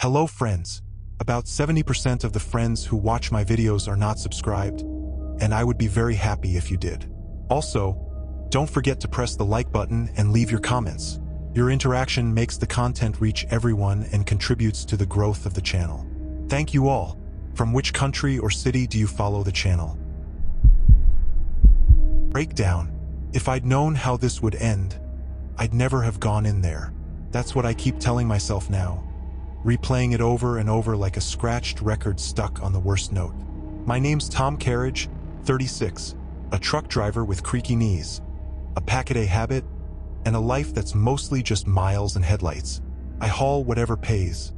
Hello friends. About 70% of the friends who watch my videos are not subscribed, and I would be very happy if you did. Also, don't forget to press the like button and leave your comments. Your interaction makes the content reach everyone and contributes to the growth of the channel. Thank you all. From which country or city do you follow the channel? Breakdown. If I'd known how this would end, I'd never have gone in there. That's what I keep telling myself now, replaying it over and over like a scratched record stuck on the worst note. My name's Tom Carriage, 36, a truck driver with creaky knees, a pack-a-day habit, and a life that's mostly just miles and headlights. I haul whatever pays.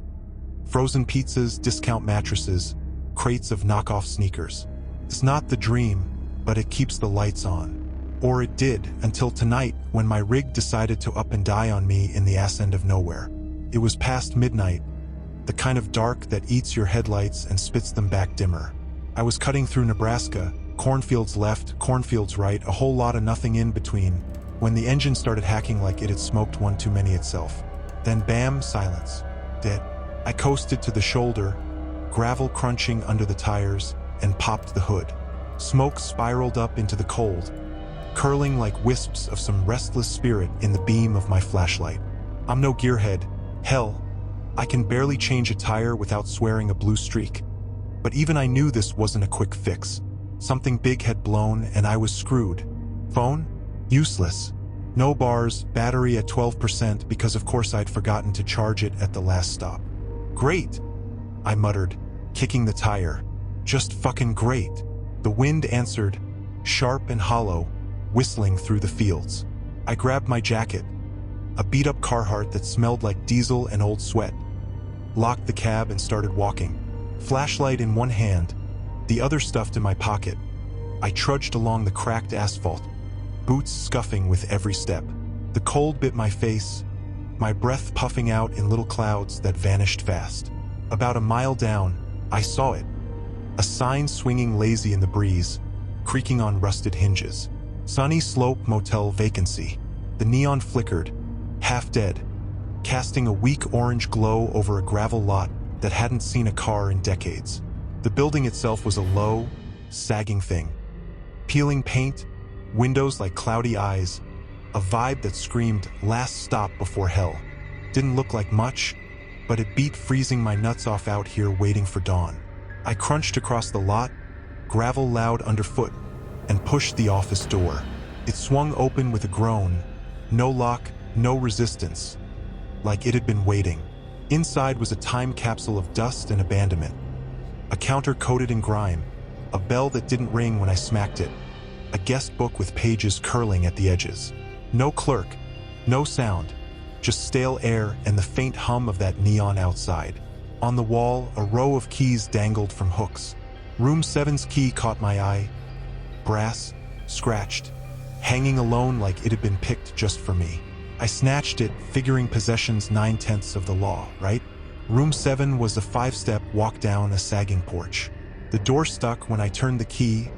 Frozen pizzas, discount mattresses, crates of knockoff sneakers. It's not the dream, but it keeps the lights on. Or it did, until tonight when my rig decided to up and die on me in the ass end of nowhere. It was past midnight, the kind of dark that eats your headlights and spits them back dimmer. I was cutting through Nebraska, cornfields left, cornfields right, a whole lot of nothing in between, when the engine started hacking like it had smoked one too many itself. Then bam, silence. Dead. I coasted to the shoulder, gravel crunching under the tires, and popped the hood. Smoke spiraled up into the cold, curling like wisps of some restless spirit in the beam of my flashlight. I'm no gearhead. Hell, I can barely change a tire without swearing a blue streak. But even I knew this wasn't a quick fix. Something big had blown and I was screwed. Phone? Useless. No bars, battery at 12% because of course I'd forgotten to charge it at the last stop. Great, I muttered, kicking the tire. Just fucking great. The wind answered, sharp and hollow, whistling through the fields. I grabbed my jacket, a beat-up Carhartt that smelled like diesel and old sweat, locked the cab and started walking. Flashlight in one hand, the other stuffed in my pocket. I trudged along the cracked asphalt, boots scuffing with every step. The cold bit my face, my breath puffing out in little clouds that vanished fast. About a mile down, I saw it. A sign swinging lazy in the breeze, creaking on rusted hinges. Sunny Slope Motel vacancy. The neon flickered, half dead, casting a weak orange glow over a gravel lot that hadn't seen a car in decades. The building itself was a low, sagging thing. Peeling paint, windows like cloudy eyes, a vibe that screamed, last stop before hell. Didn't look like much, but it beat freezing my nuts off out here waiting for dawn. I crunched across the lot, gravel loud underfoot, and pushed the office door. It swung open with a groan, no lock, no resistance, like it had been waiting. Inside was a time capsule of dust and abandonment. A counter coated in grime, a bell that didn't ring when I smacked it, a guest book with pages curling at the edges. No clerk, no sound, just stale air and the faint hum of that neon outside. On the wall, a row of keys dangled from hooks. Room 7's key caught my eye, brass, scratched, hanging alone like it had been picked just for me. I snatched it, figuring possession's 9/10 of the law, right? Room 7 was a 5-step walk down a sagging porch. The door stuck when I turned the key,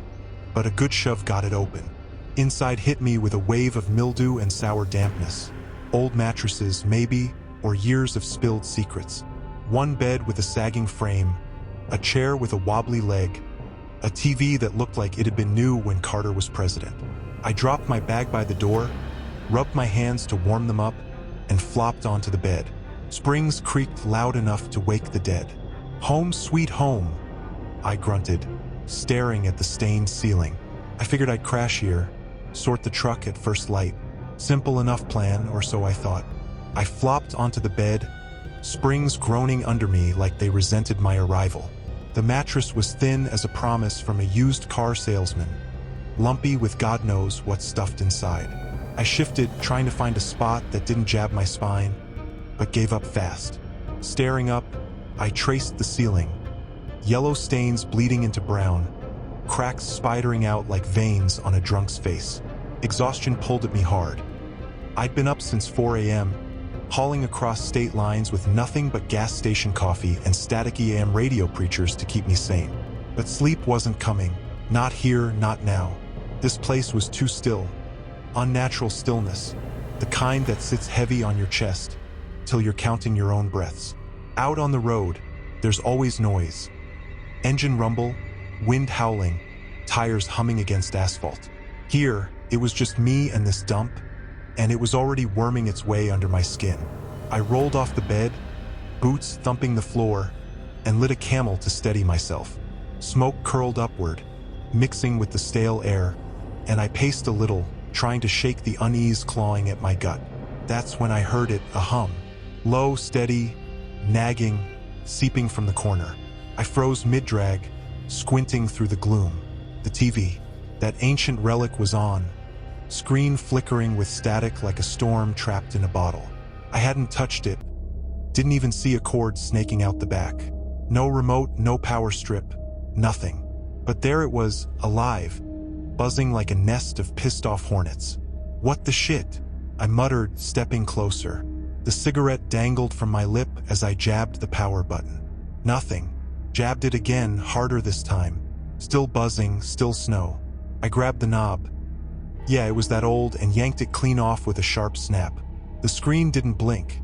but a good shove got it open. Inside hit me with a wave of mildew and sour dampness. Old mattresses, maybe, or years of spilled secrets. One bed with a sagging frame, a chair with a wobbly leg, a TV that looked like it had been new when Carter was president. I dropped my bag by the door, rubbed my hands to warm them up, and flopped onto the bed. Springs creaked loud enough to wake the dead. Home sweet home, I grunted, staring at the stained ceiling. I figured I'd crash here, sort the truck at first light. Simple enough plan, or so I thought. I flopped onto the bed, springs groaning under me like they resented my arrival. The mattress was thin as a promise from a used car salesman, lumpy with God knows what stuffed inside. I shifted, trying to find a spot that didn't jab my spine, but gave up fast. Staring up, I traced the ceiling. Yellow stains bleeding into brown, cracks spidering out like veins on a drunk's face. Exhaustion pulled at me hard. I'd been up since 4 a.m., hauling across state lines with nothing but gas station coffee and static AM radio preachers to keep me sane. But sleep wasn't coming. Not here, not now. This place was too still. Unnatural stillness. The kind that sits heavy on your chest, till you're counting your own breaths. Out on the road, there's always noise. Engine rumble, wind howling, tires humming against asphalt. Here, it was just me and this dump, and it was already worming its way under my skin. I rolled off the bed, boots thumping the floor, and lit a Camel to steady myself. Smoke curled upward, mixing with the stale air, and I paced a little, trying to shake the unease clawing at my gut. That's when I heard it, a hum. Low, steady, nagging, seeping from the corner. I froze mid-drag, squinting through the gloom. The TV, that ancient relic, was on, screen flickering with static like a storm trapped in a bottle. I hadn't touched it, didn't even see a cord snaking out the back. No remote, no power strip, nothing. But there it was, alive, buzzing like a nest of pissed-off hornets. What the shit? I muttered, stepping closer. The cigarette dangled from my lip as I jabbed the power button. Nothing. Jabbed it again, harder this time. Still buzzing, still snow. I grabbed the knob. Yeah, it was that old, and yanked it clean off with a sharp snap. The screen didn't blink,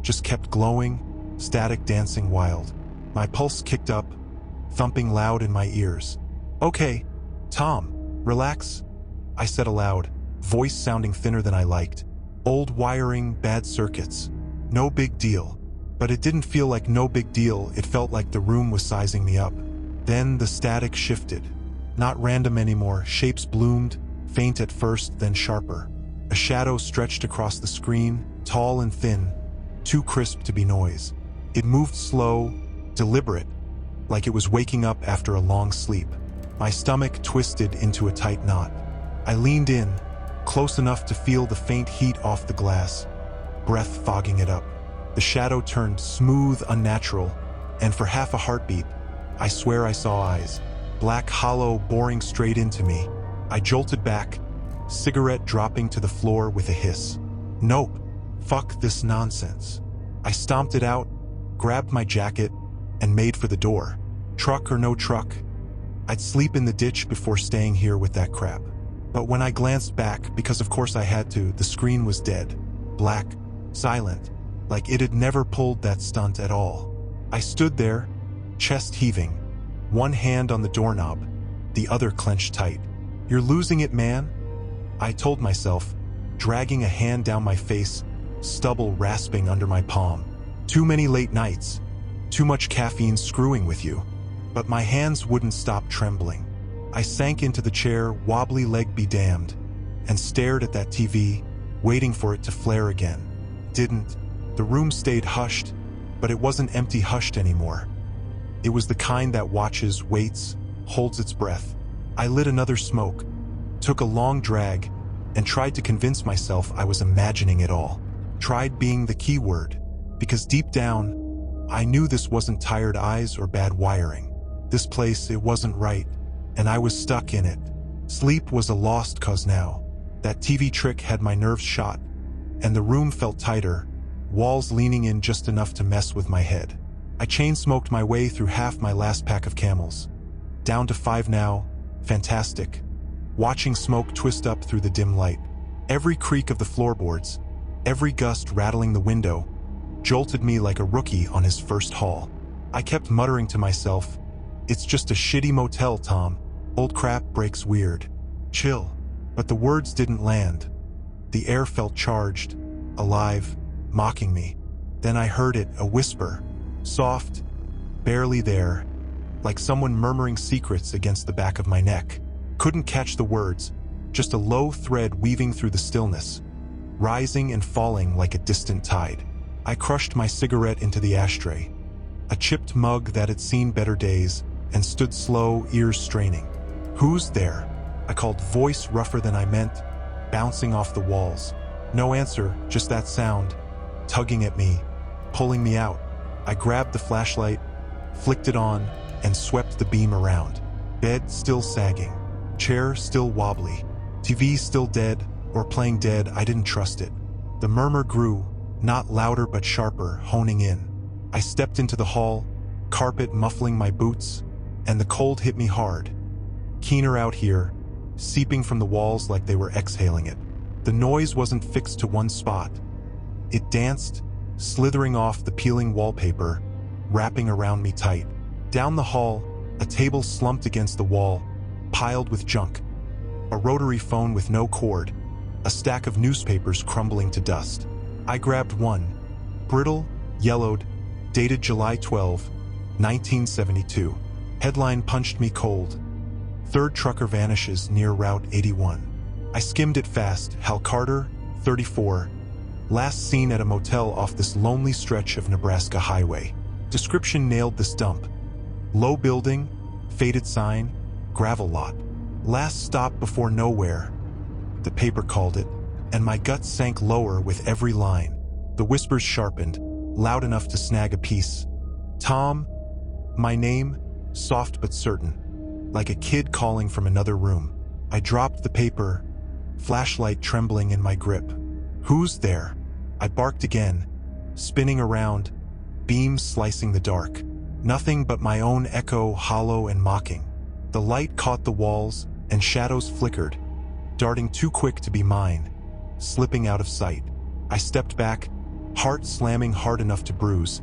just kept glowing, static dancing wild. My pulse kicked up, thumping loud in my ears. "Okay, Tom, relax," I said aloud, voice sounding thinner than I liked. "Old wiring, bad circuits. No big deal." But it didn't feel like no big deal, it felt like the room was sizing me up. Then the static shifted. Not random anymore, shapes bloomed, faint at first, then sharper. A shadow stretched across the screen, tall and thin, too crisp to be noise. It moved slow, deliberate, like it was waking up after a long sleep. My stomach twisted into a tight knot. I leaned in, close enough to feel the faint heat off the glass, breath fogging it up. The shadow turned smooth, unnatural, and for half a heartbeat, I swear I saw eyes. Black, hollow, boring straight into me. I jolted back, cigarette dropping to the floor with a hiss. Nope. Fuck this nonsense. I stomped it out, grabbed my jacket, and made for the door. Truck or no truck, I'd sleep in the ditch before staying here with that crap. But when I glanced back, because of course I had to, the screen was dead. Black, silent, like it had never pulled that stunt at all. I stood there, chest heaving, one hand on the doorknob, the other clenched tight. "You're losing it, man," I told myself, dragging a hand down my face, stubble rasping under my palm. Too many late nights, too much caffeine screwing with you. But my hands wouldn't stop trembling. I sank into the chair, wobbly leg be damned, and stared at that TV, waiting for it to flare again. Didn't. The room stayed hushed, but it wasn't empty hushed anymore. It was the kind that watches, waits, holds its breath. I lit another smoke, took a long drag, and tried to convince myself I was imagining it all. Tried being the key word, because deep down, I knew this wasn't tired eyes or bad wiring. This place, it wasn't right, and I was stuck in it. Sleep was a lost cause now. That TV trick had my nerves shot, and the room felt tighter, walls leaning in just enough to mess with my head. I chain-smoked my way through half my last pack of Camels. Down to 5 now, fantastic. Watching smoke twist up through the dim light. Every creak of the floorboards, every gust rattling the window, jolted me like a rookie on his first haul. I kept muttering to myself, "It's just a shitty motel, Tom. Old crap breaks weird. Chill." But the words didn't land. The air felt charged, alive, mocking me. Then I heard it, a whisper, soft, barely there, like someone murmuring secrets against the back of my neck. Couldn't catch the words, just a low thread weaving through the stillness, rising and falling like a distant tide. I crushed my cigarette into the ashtray, a chipped mug that had seen better days, and stood slow, ears straining. "Who's there?" I called, voice rougher than I meant, bouncing off the walls. No answer, just that sound, tugging at me, pulling me out. I grabbed the flashlight, flicked it on, and swept the beam around. Bed still sagging, chair still wobbly, TV still dead, or playing dead. I didn't trust it. The murmur grew, not louder but sharper, honing in. I stepped into the hall, carpet muffling my boots, and the cold hit me hard. Keener out here, seeping from the walls like they were exhaling it. The noise wasn't fixed to one spot. It danced, slithering off the peeling wallpaper, wrapping around me tight. Down the hall, a table slumped against the wall, piled with junk. A rotary phone with no cord, a stack of newspapers crumbling to dust. I grabbed one, brittle, yellowed, dated July 12, 1972. Headline punched me cold. Third trucker vanishes near Route 81. I skimmed it fast. Hal Carter, 34. Last seen at a motel off this lonely stretch of Nebraska highway. Description nailed this dump. Low building, faded sign, gravel lot. Last stop before nowhere. The paper called it, and my guts sank lower with every line. The whispers sharpened, loud enough to snag a piece. Tom, my name, soft but certain, like a kid calling from another room. I dropped the paper, flashlight trembling in my grip. Who's there? I barked again, spinning around, beams slicing the dark. Nothing but my own echo, hollow and mocking. The light caught the walls, and shadows flickered, darting too quick to be mine, slipping out of sight. I stepped back, heart slamming hard enough to bruise,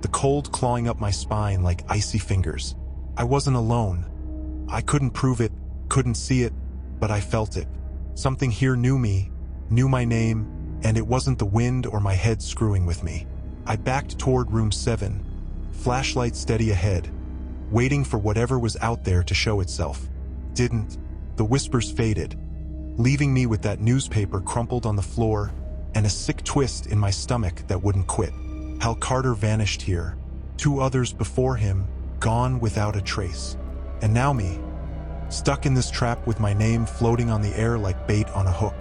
the cold clawing up my spine like icy fingers. I wasn't alone. I couldn't prove it, couldn't see it, but I felt it. Something here knew me, knew my name, and it wasn't the wind or my head screwing with me. I backed toward room 7, flashlight steady ahead, waiting for whatever was out there to show itself. Didn't. The whispers faded, leaving me with that newspaper crumpled on the floor and a sick twist in my stomach that wouldn't quit. Hal Carter vanished here. 2 others before him, gone without a trace. And now me, stuck in this trap with my name floating on the air like bait on a hook.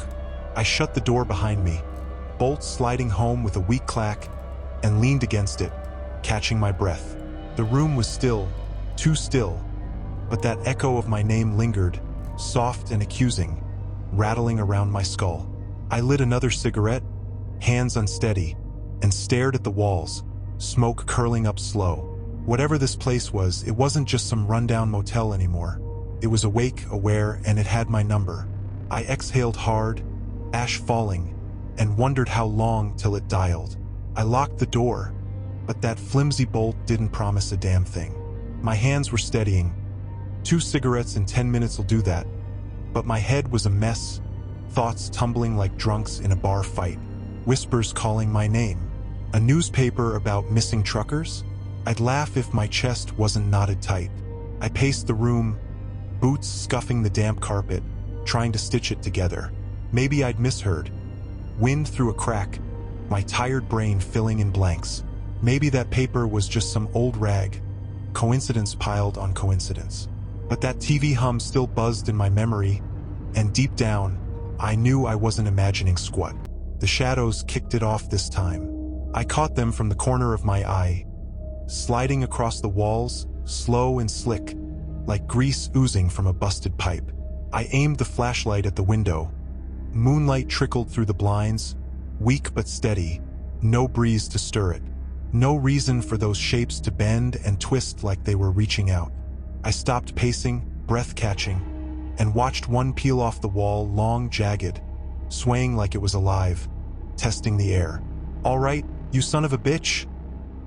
I shut the door behind me, bolt sliding home with a weak clack, and leaned against it, catching my breath. The room was still, too still, but that echo of my name lingered, soft and accusing, rattling around my skull. I lit another cigarette, hands unsteady, and stared at the walls, smoke curling up slow. Whatever this place was, it wasn't just some rundown motel anymore. It was awake, aware, and it had my number. I exhaled hard, ash falling, and wondered how long till it dialed. I locked the door, but that flimsy bolt didn't promise a damn thing. My hands were steadying. 2 cigarettes in 10 minutes will do that. But my head was a mess, thoughts tumbling like drunks in a bar fight, whispers calling my name. A newspaper about missing truckers? I'd laugh if my chest wasn't knotted tight. I paced the room, boots scuffing the damp carpet, trying to stitch it together. Maybe I'd misheard. Wind through a crack, my tired brain filling in blanks. Maybe that paper was just some old rag, coincidence piled on coincidence. But that TV hum still buzzed in my memory, and deep down, I knew I wasn't imagining squat. The shadows kicked it off this time. I caught them from the corner of my eye, sliding across the walls, slow and slick, like grease oozing from a busted pipe. I aimed the flashlight at the window. Moonlight trickled through the blinds, weak but steady, no breeze to stir it. No reason for those shapes to bend and twist like they were reaching out. I stopped pacing, breath catching, and watched one peel off the wall, long, jagged, swaying like it was alive, testing the air. "All right, you son of a bitch,"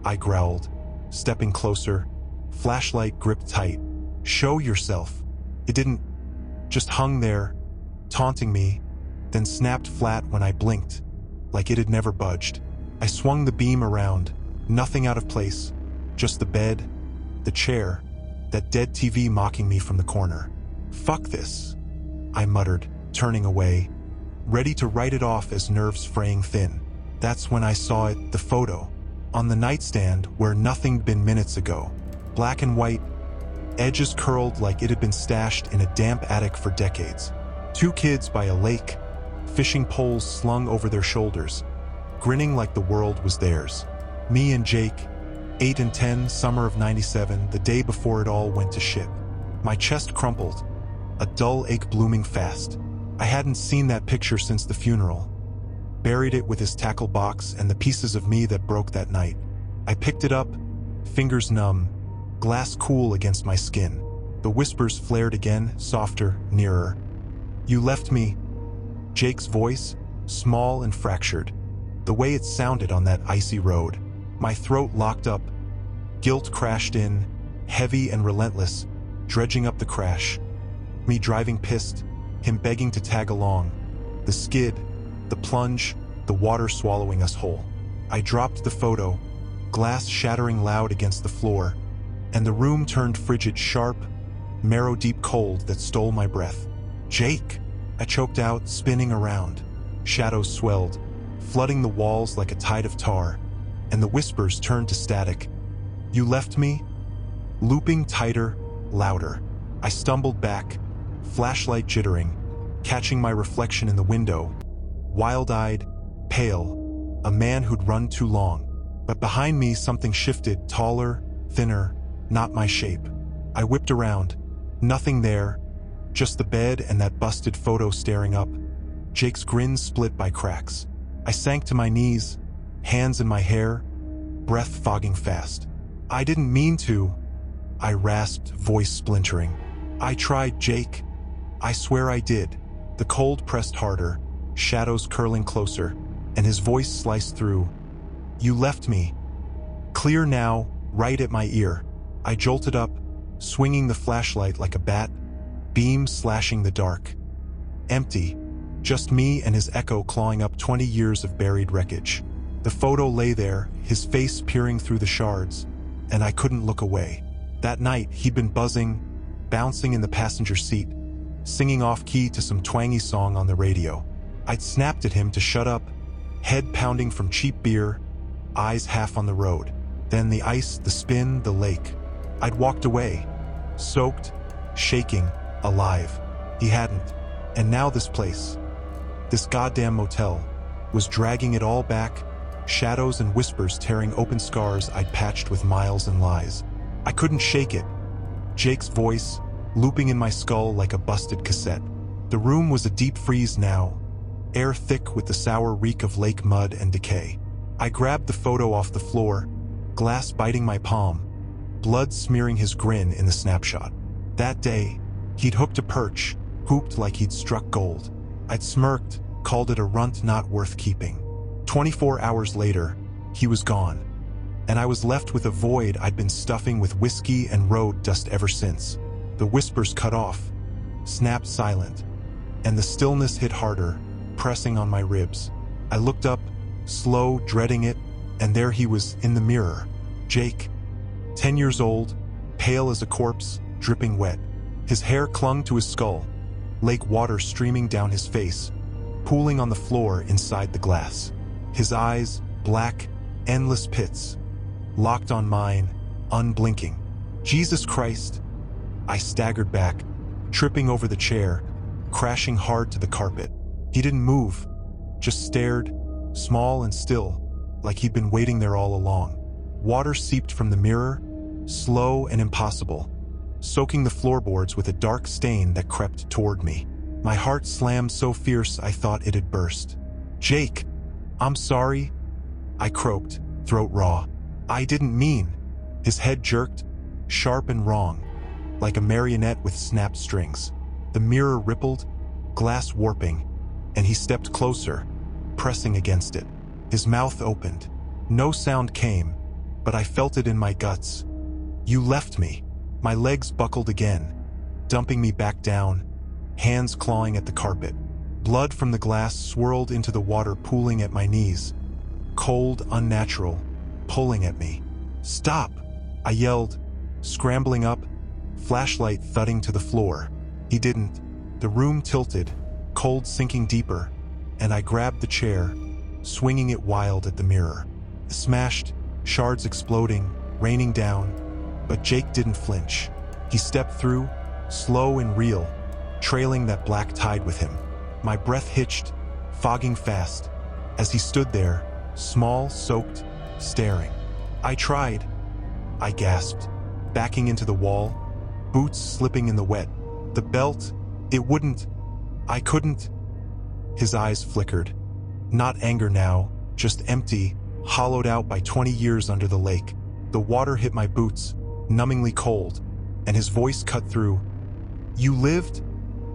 I growled, stepping closer, flashlight gripped tight. "Show yourself." It didn't, just hung there, taunting me, then snapped flat when I blinked, like it had never budged. I swung the beam around, nothing out of place, just the bed, the chair, that dead TV mocking me from the corner. "Fuck this," I muttered, turning away, ready to write it off as nerves fraying thin. That's when I saw it, the photo, on the nightstand where nothing'd been minutes ago. Black and white, edges curled like it had been stashed in a damp attic for decades. 2 kids by a lake, fishing poles slung over their shoulders, grinning like the world was theirs. Me and Jake, 8 and 10, summer of '97, the day before it all went to shit. My chest crumpled, a dull ache blooming fast. I hadn't seen that picture since the funeral. Buried it with his tackle box and the pieces of me that broke that night. I picked it up, fingers numb, glass cool against my skin. The whispers flared again, softer, nearer. "You left me." Jake's voice, small and fractured, the way it sounded on that icy road. My throat locked up, Guilt crashed in, heavy and relentless, dredging up the crash. Me driving pissed, him begging to tag along. The skid, the plunge, the water swallowing us whole. I dropped the photo, glass shattering loud against the floor, and the room turned frigid, sharp, marrow-deep cold that stole my breath. "Jake!" I choked out, spinning around. Shadows swelled, flooding the walls like a tide of tar, and the whispers turned to static. "You left me?" Looping tighter, louder. I stumbled back, flashlight jittering, catching my reflection in the window. Wild-eyed, pale, a man who'd run too long. But behind me something shifted, taller, thinner, not my shape. I whipped around. Nothing there, just the bed and that busted photo staring up. Jake's grin split by cracks. I sank to my knees, hands in my hair, breath fogging fast. "I didn't mean to," I rasped, voice splintering. "I tried, Jake. I swear I did." The cold pressed harder, shadows curling closer, and his voice sliced through. "You left me." Clear now, right at my ear. I jolted up, swinging the flashlight like a bat, beam slashing the dark. Empty, just me and his echo clawing up 20 years of buried wreckage. The photo lay there, his face peering through the shards, and I couldn't look away. That night, he'd been buzzing, bouncing in the passenger seat, singing off-key to some twangy song on the radio. I'd snapped at him to shut up, head pounding from cheap beer, eyes half on the road. Then the ice, the spin, the lake. I'd walked away, soaked, shaking, alive. He hadn't. And now this place, this goddamn motel, was dragging it all back, shadows and whispers tearing open scars I'd patched with miles and lies. I couldn't shake it. Jake's voice, looping in my skull like a busted cassette. The room was a deep freeze now, air thick with the sour reek of lake mud and decay. I grabbed the photo off the floor, glass biting my palm, blood smearing his grin in the snapshot. That day, he'd hooked a perch, hooped like he'd struck gold. I'd smirked, called it a runt not worth keeping. 24 hours later, he was gone, and I was left with a void I'd been stuffing with whiskey and road dust ever since. The whispers cut off, snapped silent, and the stillness hit harder, pressing on my ribs. I looked up, slow, dreading it, and there he was in the mirror. Jake, 10 years old, pale as a corpse, dripping wet. His hair clung to his skull, lake water streaming down his face, pooling on the floor inside the glass. His eyes, black, endless pits, locked on mine, unblinking. Jesus Christ! I staggered back, tripping over the chair, crashing hard to the carpet. He didn't move, just stared, small and still, like he'd been waiting there all along. Water seeped from the mirror, slow and impossible, soaking the floorboards with a dark stain that crept toward me. My heart slammed so fierce I thought it had burst. "Jake, I'm sorry," I croaked, throat raw. "I didn't mean." His head jerked, sharp and wrong, like a marionette with snapped strings. The mirror rippled, glass warping, and he stepped closer, pressing against it. His mouth opened. No sound came, but I felt it in my guts. "You left me." My legs buckled again, dumping me back down, hands clawing at the carpet. Blood from the glass swirled into the water pooling at my knees, cold, unnatural, pulling at me. "Stop!" I yelled, scrambling up, flashlight thudding to the floor. He didn't. The room tilted, cold sinking deeper, and I grabbed the chair, swinging it wild at the mirror. Smashed, shards exploding, raining down, but Jake didn't flinch. He stepped through, slow and real, trailing that black tide with him. My breath hitched, fogging fast, as he stood there, small, soaked, staring. "I tried," I gasped, backing into the wall, boots slipping in the wet. "The belt, it wouldn't. I couldn't." His eyes flickered. Not anger now, just empty, hollowed out by 20 years under the lake. The water hit my boots, numbingly cold, and his voice cut through. "You lived?"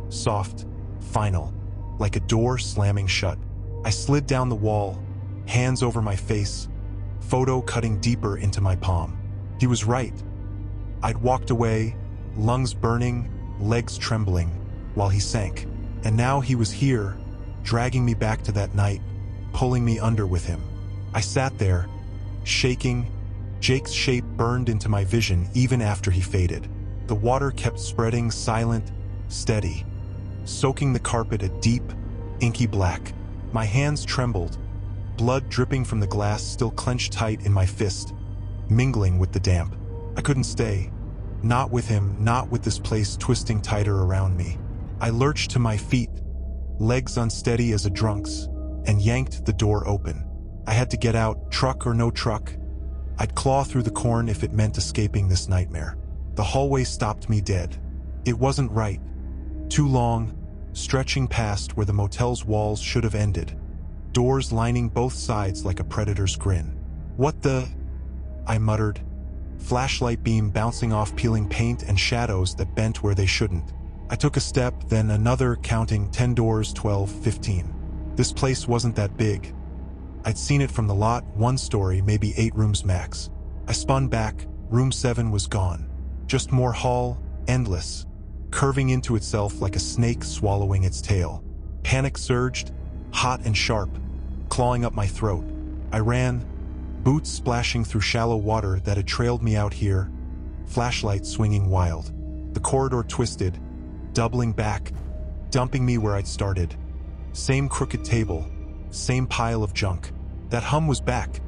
Soft, final, like a door slamming shut. I slid down the wall, hands over my face, photo cutting deeper into my palm. He was right. I'd walked away, lungs burning, legs trembling, while he sank. And now he was here, dragging me back to that night, pulling me under with him. I sat there, shaking. Jake's shape burned into my vision even after he faded. The water kept spreading, silent, steady, soaking the carpet a deep, inky black. My hands trembled, blood dripping from the glass still clenched tight in my fist, mingling with the damp. I couldn't stay. Not with him, not with this place twisting tighter around me. I lurched to my feet, legs unsteady as a drunk's, and yanked the door open. I had to get out, truck or no truck. I'd claw through the corn if it meant escaping this nightmare. The hallway stopped me dead. It wasn't right. Too long, stretching past where the motel's walls should have ended. Doors lining both sides like a predator's grin. What the? I muttered. Flashlight beam bouncing off peeling paint and shadows that bent where they shouldn't. I took a step, then another, counting 10 doors, 12, 15. This place wasn't that big. I'd seen it from the lot, 1 story, maybe 8 rooms max. I spun back, room 7 was gone. Just more hall, endless, curving into itself like a snake swallowing its tail. Panic surged, hot and sharp, clawing up my throat. I ran, boots splashing through shallow water that had trailed me out here, flashlight swinging wild. The corridor twisted, doubling back, dumping me where I'd started. Same crooked table, same pile of junk. That hum was back.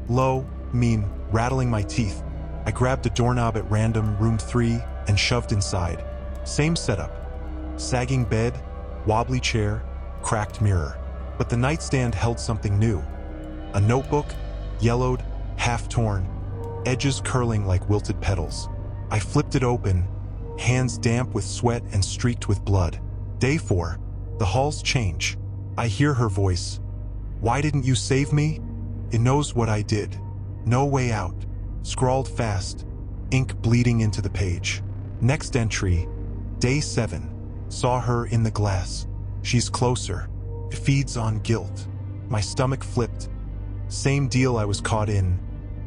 Low, mean, rattling my teeth. I grabbed a doorknob at random, room 3, and shoved inside. Same setup. Sagging bed, wobbly chair, cracked mirror. But the nightstand held something new. A notebook, yellowed, half-torn, edges curling like wilted petals. I flipped it open, hands damp with sweat and streaked with blood. Day 4. The halls change. I hear her voice. Why didn't you save me? It knows what I did. No way out. Scrawled fast, ink bleeding into the page. Next entry, day 7. Saw her in the glass. She's closer. Feeds on guilt. My stomach flipped. Same deal I was caught in.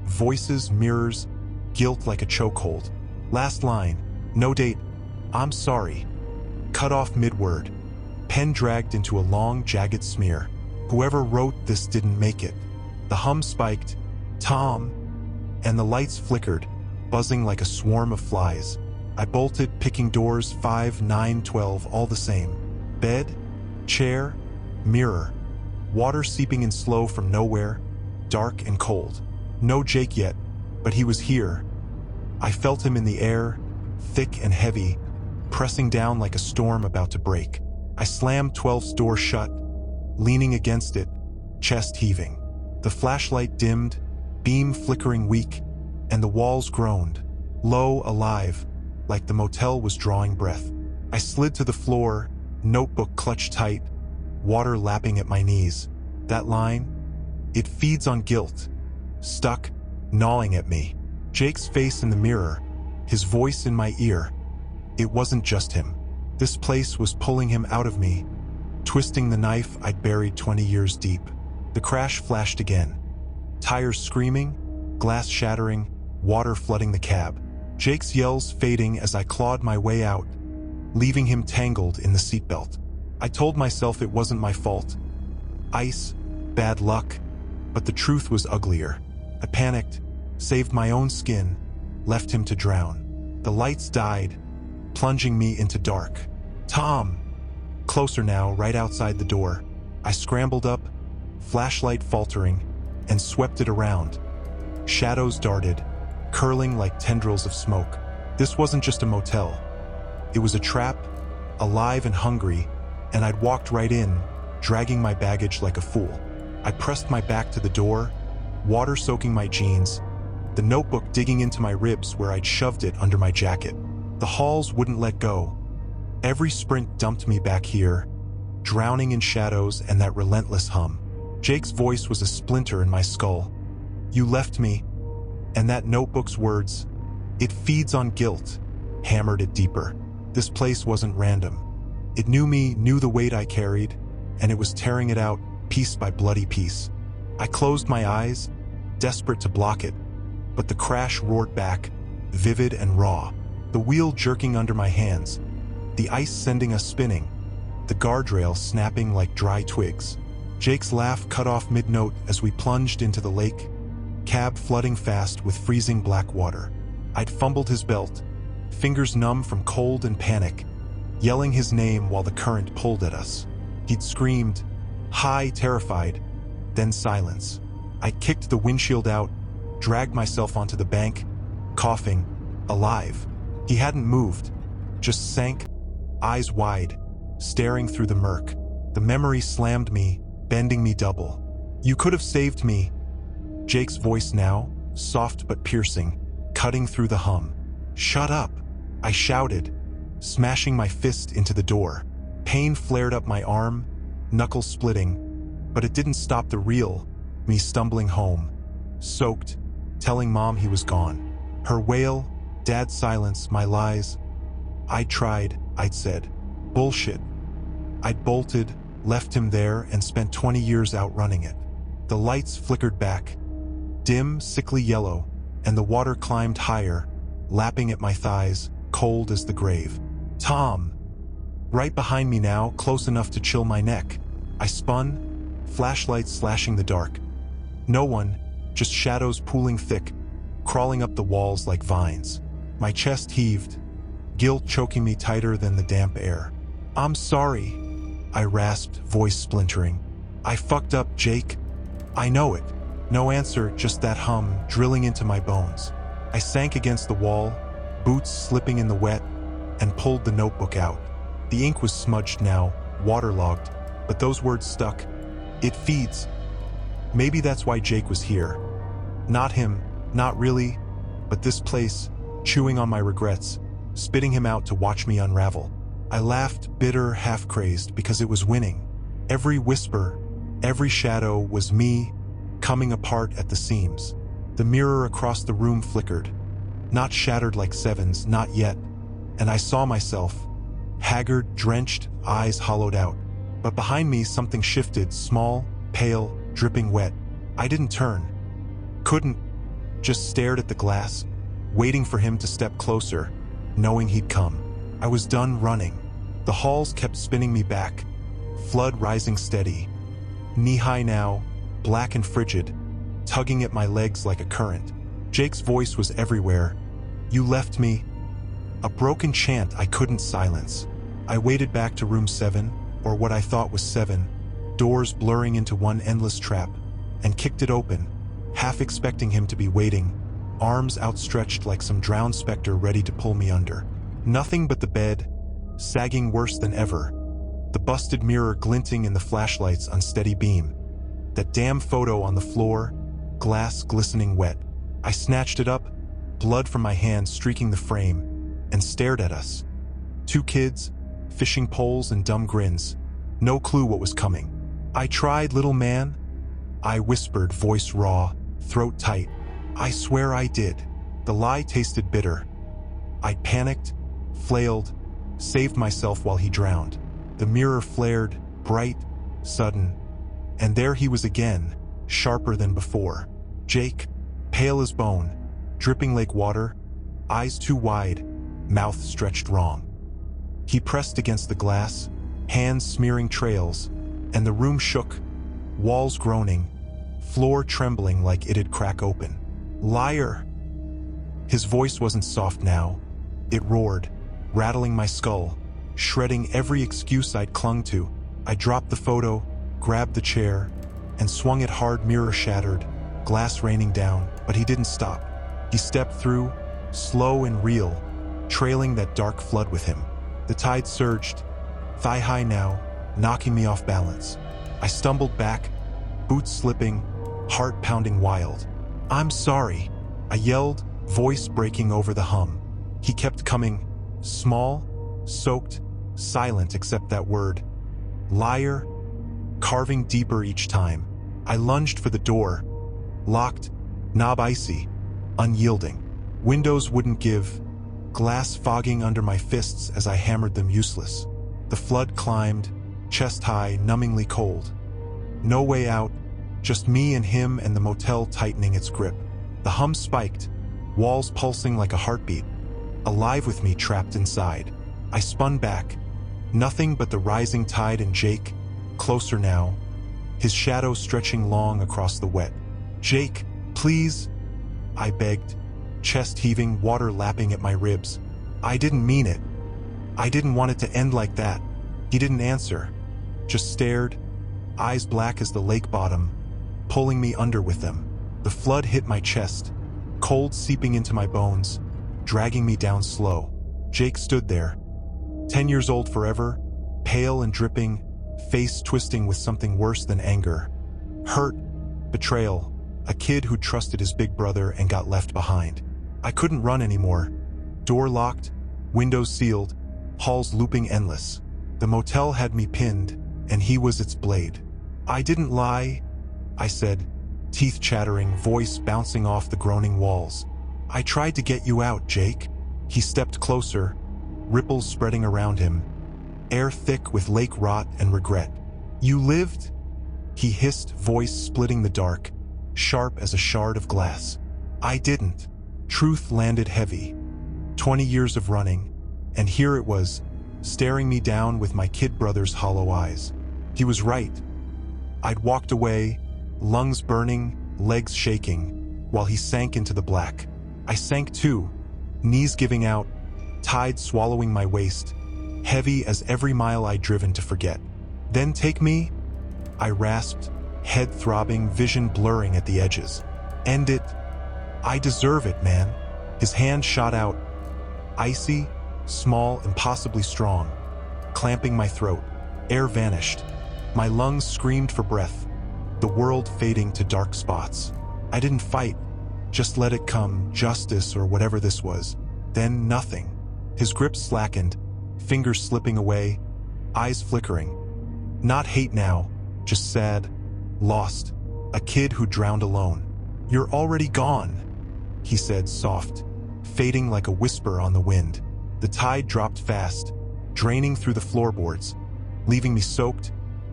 Voices, mirrors, guilt like a chokehold. Last line, no date. I'm sorry. Cut off mid-word. Pen dragged into a long, jagged smear. Whoever wrote this didn't make it. The hum spiked. Tom. And the lights flickered, buzzing like a swarm of flies. I bolted, picking doors 5, 9, 12, all the same. Bed, chair, mirror. Water seeping in slow from nowhere, dark and cold. No Jake yet, but he was here. I felt him in the air, thick and heavy, pressing down like a storm about to break. I slammed 12's door shut, leaning against it, chest heaving. The flashlight dimmed, beam flickering weak, and the walls groaned, low, alive, like the motel was drawing breath. I slid to the floor, notebook clutched tight, water lapping at my knees. That line, it feeds on guilt, stuck, gnawing at me. Jake's face in the mirror, his voice in my ear. It wasn't just him. This place was pulling him out of me, twisting the knife I'd buried 20 years deep. The crash flashed again. Tires screaming, glass shattering, water flooding the cab. Jake's yells fading as I clawed my way out, leaving him tangled in the seatbelt. I told myself it wasn't my fault. Ice, bad luck, but the truth was uglier. I panicked, saved my own skin, left him to drown. The lights died, plunging me into dark. Tom! Closer now, right outside the door. I scrambled up, flashlight faltering, and swept it around. Shadows darted, curling like tendrils of smoke. This wasn't just a motel. It was a trap, alive and hungry, and I'd walked right in, dragging my baggage like a fool. I pressed my back to the door, water soaking my jeans, the notebook digging into my ribs where I'd shoved it under my jacket. The halls wouldn't let go. Every sprint dumped me back here, drowning in shadows and that relentless hum. Jake's voice was a splinter in my skull. You left me, and that notebook's words, it feeds on guilt, hammered it deeper. This place wasn't random. It knew me, knew the weight I carried, and it was tearing it out, piece by bloody piece. I closed my eyes, desperate to block it, but the crash roared back, vivid and raw. The wheel jerking under my hands, the ice sending us spinning, the guardrail snapping like dry twigs. Jake's laugh cut off mid-note as we plunged into the lake, cab flooding fast with freezing black water. I'd fumbled his belt, fingers numb from cold and panic, yelling his name while the current pulled at us. He'd screamed, high, terrified, then silence. I kicked the windshield out, dragged myself onto the bank, coughing, alive. He hadn't moved, just sank, eyes wide, staring through the murk. The memory slammed me, bending me double. You could have saved me. Jake's voice now, soft but piercing, cutting through the hum. Shut up, I shouted, smashing my fist into the door. Pain flared up my arm, knuckles splitting, but it didn't stop the real me stumbling home, soaked, telling Mom he was gone. Her wail, Dad's silence, my lies. I tried, I'd said. Bullshit. I'd bolted, left him there, and spent 20 years outrunning it. The lights flickered back, dim, sickly yellow, and the water climbed higher, lapping at my thighs, cold as the grave. Tom! Right behind me now, close enough to chill my neck. I spun, flashlights slashing the dark. No one, just shadows pooling thick, crawling up the walls like vines. My chest heaved, guilt choking me tighter than the damp air. I'm sorry, I rasped, voice splintering. I fucked up, Jake. I know it. No answer, just that hum drilling into my bones. I sank against the wall, boots slipping in the wet, and pulled the notebook out. The ink was smudged now, waterlogged, but those words stuck. It feeds. Maybe that's why Jake was here. Not him, not really, but this place, chewing on my regrets, spitting him out to watch me unravel. I laughed, bitter, half-crazed, because it was winning. Every whisper, every shadow was me, coming apart at the seams. The mirror across the room flickered, not shattered like sevens, not yet, and I saw myself, haggard, drenched, eyes hollowed out. But behind me something shifted, small, pale, dripping wet. I didn't turn. Couldn't. Just stared at the glass, waiting for him to step closer, knowing he'd come. I was done running. The halls kept spinning me back, flood rising steady. Knee-high now, black and frigid, tugging at my legs like a current. Jake's voice was everywhere. You left me. A broken chant I couldn't silence. I waded back to room 7, or what I thought was 7, doors blurring into one endless trap, and kicked it open, half expecting him to be waiting, arms outstretched like some drowned specter ready to pull me under. Nothing but the bed, sagging worse than ever, the busted mirror glinting in the flashlight's unsteady beam, that damn photo on the floor, glass glistening wet. I snatched it up, blood from my hand streaking the frame, and stared at us. 2 kids, fishing poles and dumb grins, no clue what was coming. I tried, little man. I whispered, voice raw, throat tight. I swear I did. The lie tasted bitter. I panicked, flailed, saved myself while he drowned. The mirror flared, bright, sudden, and there he was again, sharper than before. Jake, pale as bone, dripping like water, eyes too wide, mouth stretched wrong. He pressed against the glass, hands smearing trails, and the room shook, walls groaning, floor trembling like it'd crack open. Liar! His voice wasn't soft now. It roared, rattling my skull, shredding every excuse I'd clung to. I dropped the photo, grabbed the chair, and swung it hard, mirror shattered, glass raining down, but he didn't stop. He stepped through, slow and real, trailing that dark flood with him. The tide surged, thigh-high now, knocking me off balance. I stumbled back, boots slipping, heart pounding wild. I'm sorry, I yelled, voice breaking over the hum. He kept coming, small, soaked, silent except that word. Liar, carving deeper each time. I lunged for the door, locked, knob icy, unyielding. Windows wouldn't give, glass fogging under my fists as I hammered them useless. The flood climbed, chest high, numbingly cold. No way out, just me and him and the motel tightening its grip. The hum spiked, walls pulsing like a heartbeat, alive with me trapped inside. I spun back. Nothing but the rising tide and Jake, closer now, his shadow stretching long across the wet. "Jake, please," I begged, chest heaving, water lapping at my ribs. I didn't mean it. I didn't want it to end like that. He didn't answer, just stared, eyes black as the lake bottom, pulling me under with them. The flood hit my chest, cold seeping into my bones, dragging me down slow. Jake stood there, 10 years old forever, pale and dripping, face twisting with something worse than anger. Hurt, betrayal, a kid who trusted his big brother and got left behind. I couldn't run anymore. Door locked, windows sealed, halls looping endless. The motel had me pinned, and he was its blade. "I didn't lie," I said, teeth chattering, voice bouncing off the groaning walls. "I tried to get you out, Jake." He stepped closer, ripples spreading around him, air thick with lake rot and regret. "You lived?" he hissed, voice splitting the dark, sharp as a shard of glass. "I didn't." Truth landed heavy. 20 years of running, and here it was, staring me down with my kid brother's hollow eyes. He was right. I'd walked away, lungs burning, legs shaking, while he sank into the black. I sank too, knees giving out, tide swallowing my waist, heavy as every mile I'd driven to forget. "Then take me?" I rasped, head throbbing, vision blurring at the edges. "End it. I deserve it, man." His hand shot out, icy, small, impossibly strong, clamping my throat. Air vanished. My lungs screamed for breath, the world fading to dark spots. I didn't fight, just let it come, justice or whatever this was. Then nothing. His grip slackened, fingers slipping away, eyes flickering. Not hate now, just sad, lost, a kid who drowned alone. "You're already gone," he said, soft, fading like a whisper on the wind. The tide dropped fast, draining through the floorboards, leaving me soaked,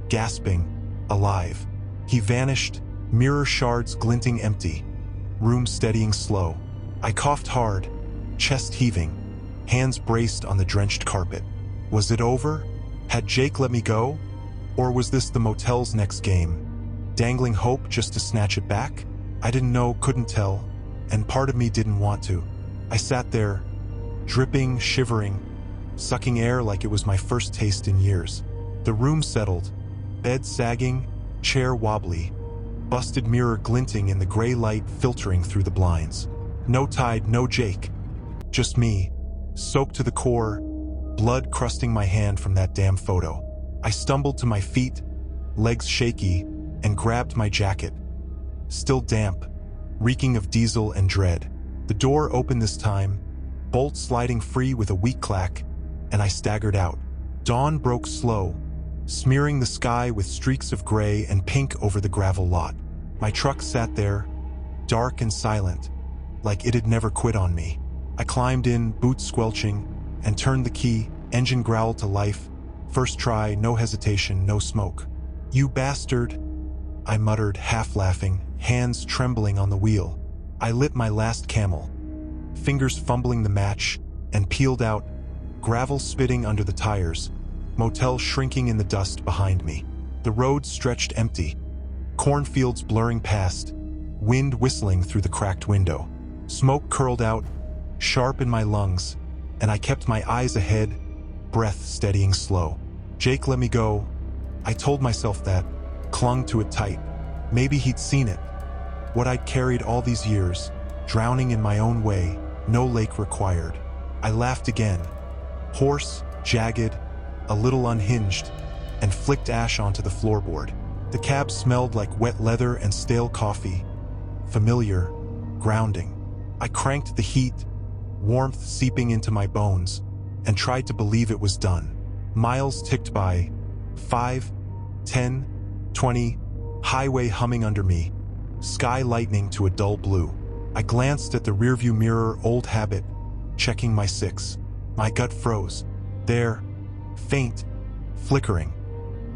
gasping, alive. He vanished, mirror shards glinting empty, room steadying slow. I coughed hard, chest heaving, hands braced on the drenched carpet. Was it over? Had Jake let me go? Or was this the motel's next game, dangling hope just to snatch it back? I didn't know, couldn't tell, and part of me didn't want to. I sat there, dripping, shivering, sucking air like it was my first taste in years. The room settled, bed sagging, chair wobbly, busted mirror glinting in the gray light filtering through the blinds. No tide, no Jake. Just me, soaked to the core, blood crusting my hand from that damn photo. I stumbled to my feet, legs shaky, and grabbed my jacket. Still damp, reeking of diesel and dread. The door opened this time, bolt sliding free with a weak clack, and I staggered out. Dawn broke slow, smearing the sky with streaks of gray and pink over the gravel lot. My truck sat there, dark and silent, like it had never quit on me. I climbed in, boots squelching, and turned the key, engine growled to life. First try, no hesitation, no smoke. "You bastard," I muttered, half laughing, hands trembling on the wheel. I lit my last Camel, fingers fumbling the match, and peeled out, gravel spitting under the tires, motel shrinking in the dust behind me. The road stretched empty, cornfields blurring past, wind whistling through the cracked window. Smoke curled out, sharp in my lungs, and I kept my eyes ahead, breath steadying slow. Jake let me go. I told myself that, clung to it tight. Maybe he'd seen it, what I'd carried all these years, drowning in my own way, no lake required. I laughed again, hoarse, jagged, a little unhinged, and flicked ash onto the floorboard. The cab smelled like wet leather and stale coffee, familiar, grounding. I cranked the heat, warmth seeping into my bones, and tried to believe it was done. Miles ticked by, 5, 10, 20, highway humming under me, sky lightening to a dull blue. I glanced at the rearview mirror, old habit, checking my 6. My gut froze. There, faint, flickering,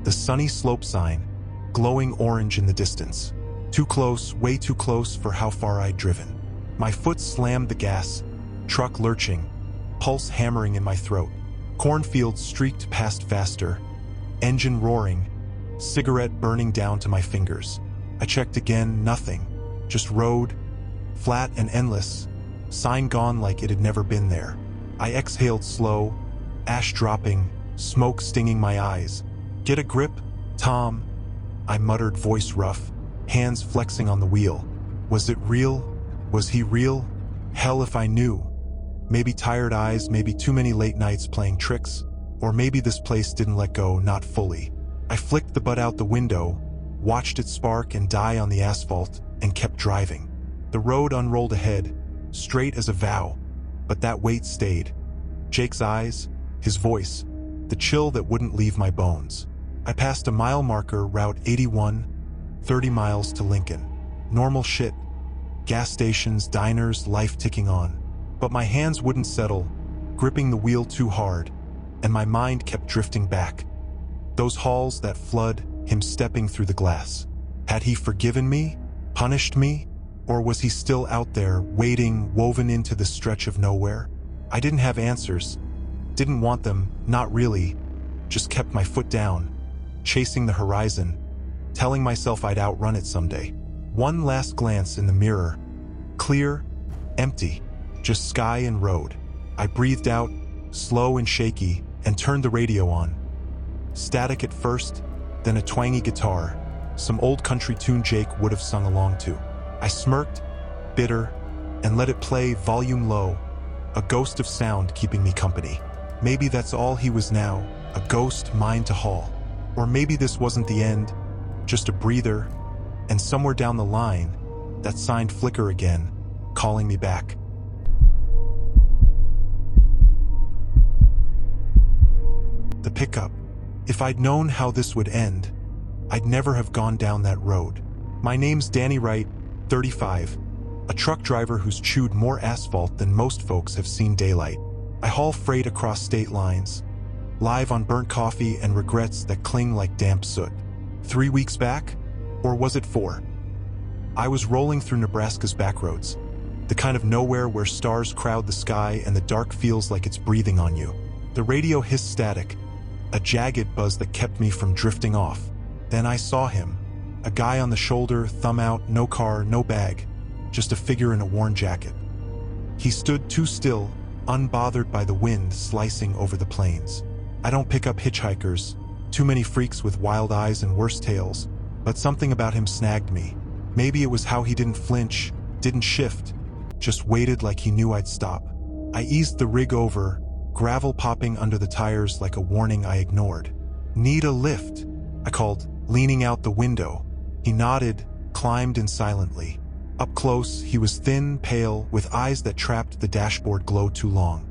the sunny slope sign, glowing orange in the distance. Too close, way too close for how far I'd driven. My foot slammed the gas, truck lurching, pulse hammering in my throat. Cornfields streaked past faster, engine roaring, cigarette burning down to my fingers. I checked again, nothing. Just road, flat and endless, sign gone like it had never been there. I exhaled slow, ash dropping, smoke stinging my eyes. "Get a grip, Tom," I muttered, voice rough, hands flexing on the wheel. Was it real? Was he real? Hell if I knew. Maybe tired eyes, maybe too many late nights playing tricks, or maybe this place didn't let go, not fully. I flicked the butt out the window, watched it spark and die on the asphalt, and kept driving. The road unrolled ahead, straight as a vow, but that weight stayed. Jake's eyes, his voice, the chill that wouldn't leave my bones. I passed a mile marker, Route 81, 30 miles to Lincoln. Normal shit. Gas stations, diners, life ticking on. But my hands wouldn't settle, gripping the wheel too hard, and my mind kept drifting back. Those halls, that flood, him stepping through the glass. Had he forgiven me? Punished me? Or was he still out there, waiting, woven into the stretch of nowhere? I didn't have answers. Didn't want them, not really. Just kept my foot down, chasing the horizon, telling myself I'd outrun it someday. One last glance in the mirror. Clear, empty, just sky and road. I breathed out, slow and shaky, and turned the radio on. Static at first, then a twangy guitar, some old country tune Jake would have sung along to. I smirked, bitter, and let it play, volume low, a ghost of sound keeping me company. Maybe that's all he was now, a ghost mine to haul. Or maybe this wasn't the end, just a breather, and somewhere down the line, that sign flicker again, calling me back. The pickup. If I'd known how this would end, I'd never have gone down that road. My name's Danny Wright, 35, a truck driver who's chewed more asphalt than most folks have seen daylight. I haul freight across state lines, live on burnt coffee and regrets that cling like damp soot. 3 weeks back? Or was it 4? I was rolling through Nebraska's backroads, the kind of nowhere where stars crowd the sky and the dark feels like it's breathing on you. The radio hissed static, a jagged buzz that kept me from drifting off. Then I saw him, a guy on the shoulder, thumb out, no car, no bag, just a figure in a worn jacket. He stood too still, unbothered by the wind slicing over the plains. I don't pick up hitchhikers, too many freaks with wild eyes and worse tales, but something about him snagged me. Maybe it was how he didn't flinch, didn't shift, just waited like he knew I'd stop. I eased the rig over, gravel popping under the tires like a warning I ignored. "Need a lift?" I called, leaning out the window. He nodded, climbed in silently. Up close, he was thin, pale, with eyes that trapped the dashboard glow too long.